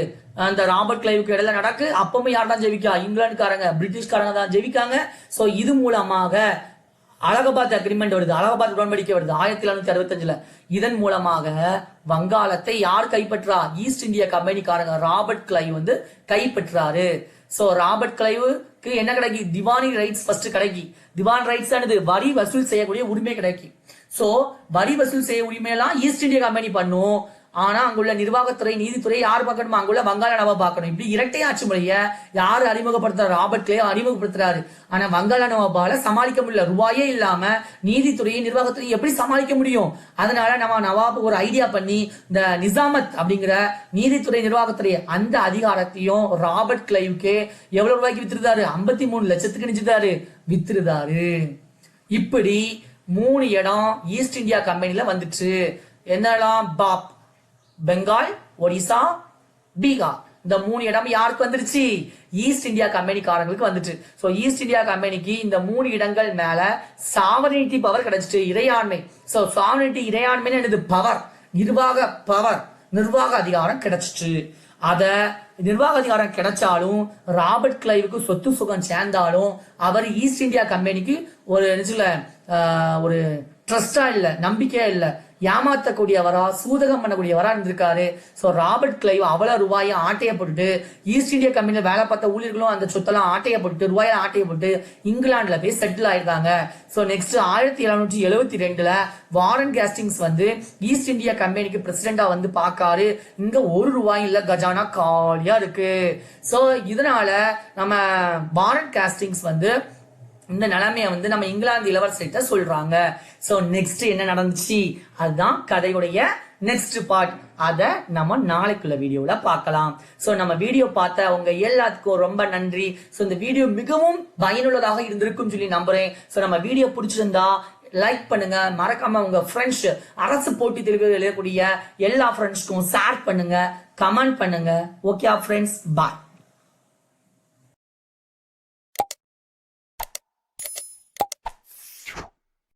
அந்த ராபர்ட் கிளைவுக்கு இடையில நடக்கு. அப்பவும் யார் தான் ஜெயிக்கா? இங்கிலாந்துக்காரங்க, பிரிட்டிஷ்காரங்க தான் ஜெயிக்காங்க. சோ இது மூலமாக அலகாபாத் அக்ரிமெண்ட் வருது, அலகாபாத் உடன்படிக்கை வருது 1765. இதன் மூலமாக வங்காளத்தை யார் கைப்பற்றா? ஈஸ்ட் இந்தியா கம்பெனிக்காரங்க ராபர்ட் கிளைவ் வந்து கைப்பற்றாரு. சோ ராபர்ட் கிளைவுக்கு என்ன கிடைக்கி? திவானி ரைட்ஸ் ஃபர்ஸ்ட் கிடைக்கி. திவான் ரைட்ஸ் ஆனது வரி வசூல் செய்யக்கூடிய உரிமை கிடைக்கி. சோ வரி வசூல் செய்ய உரிமையெல்லாம் ஈஸ்ட் இந்தியா கம்பெனி பண்ணும். ஆனா அங்குள்ள நிர்வாகத்துறை, நீதித்துறை யார் பார்க்கணுமா? அங்குள்ள வங்காள நவாப் பார்க்கணும். இப்படி இரட்டை ஆட்சி முறைய யாரு அறிமுகப்படுத்துறாரு? Robert Clive அறிமுகப்படுத்துறாரு. ஆனா வங்காள நவாபால சமாளிக்க முடியல. ரூபாயே இல்லாம நீதித்துறையை, நிர்வாகத்துறை எப்படி சமாளிக்க முடியும்? அதனால நம்ம நவாப் ஒரு ஐடியா பண்ணி இந்த நிசாமத் அப்படிங்கிற நீதித்துறை, நிர்வாகத்துறை அந்த அதிகாரத்தையும் ராபர்ட் கிளைவுக்கு எவ்வளவு ரூபாய்க்கு வித்துருந்தாரு? 53 லட்சத்துக்கு நினைச்சிட்டாரு, வித்துருந்தாரு. இப்படி 3 இடம் ஈஸ்ட் இந்தியா கம்பெனில வந்துச்சு. என்னெல்லாம்? பெங்கால், ஒடிசா, பீகார். இந்த 3 இடம் யாருக்கு வந்துருச்சு? ஈஸ்ட் இந்தியா கம்பெனிக்காரங்களுக்கு வந்துச்சு. சோ ஈஸ்ட் இந்தியா கம்பெனிக்கு இந்த 3 இடங்கள் மேல சாவரினிட்டி பவர் கிடைச்சிட்டு, இறையாண்மை. சோ சாவரினிட்டி, இறையாண்மை என்னது? பவர், நிர்வாக அதிகாரம் கிடைச்சிட்டு. அத நிர்வாக அதிகாரம் கிடைச்சாலும் ராபர்ட் கிளைவுக்கு சொத்து சுகம் சேர்ந்தாலும் அவர் ஈஸ்ட் இந்தியா கம்பெனிக்கு ஒரு ட்ரஸ்டா இல்ல, நம்பிக்கையா இல்ல, ஏமாத்தக்கூடியவரா, சூதகம் பண்ணக்கூடியவரா இருந்திருக்காரு. சோ ராபர்ட் கிளைவ் அவ்வளவு ரூபாயை ஆட்டையப்பட்டு ஈஸ்ட் இந்தியா கம்பெனில வேலை பார்த்த ஊழியர்களும் அந்த சொத்தெல்லாம் ஆட்டையப்பட்டு ரூபாயை ஆட்டையப்பட்டு இங்கிலாந்துல போய் செட்டில் ஆயிருக்காங்க. சோ நெக்ஸ்ட் 1772 வாரன் ஹேஸ்டிங்ஸ் வந்து ஈஸ்ட் இந்தியா கம்பெனிக்கு பிரசிடென்டா வந்து பாக்காரு. இங்க 1 ரூபாய் இல்ல, கஜானா காலியா இருக்கு. சோ இதனால நம்ம வாரன் ஹேஸ்டிங்ஸ் வந்து இந்த நிலைமைய வந்து நம்ம இங்கிலாந்து இளவரசர்கிட்ட சொல்றாங்க. சோ நெக்ஸ்ட் என்ன நடந்துச்சு அதுதான் கதையுடைய நெக்ஸ்ட் பார்ட். அத நம்ம நாளைக்குள்ள வீடியோல பார்க்கலாம். சோ நம்ம வீடியோ பார்த்த உங்க எல்லாத்துக்கும் ரொம்ப நன்றி. சோ இந்த வீடியோ மிகவும் பயனுள்ளதாக இருந்திருக்கும் சொல்லி நம்புறேன். சோ நம்ம வீடியோ பிடிச்சிருந்தா லைக் பண்ணுங்க, மறக்காம உங்க ஃப்ரெண்ட்ஸ், அரசு போட்டி தேர்வு எழுதக்கூடிய எல்லா ஃப்ரெண்ட்ஸ்க்கும் ஷேர் பண்ணுங்க, கமெண்ட் பண்ணுங்க. ஓகே ஃப்ரெண்ட்ஸ், பாய்.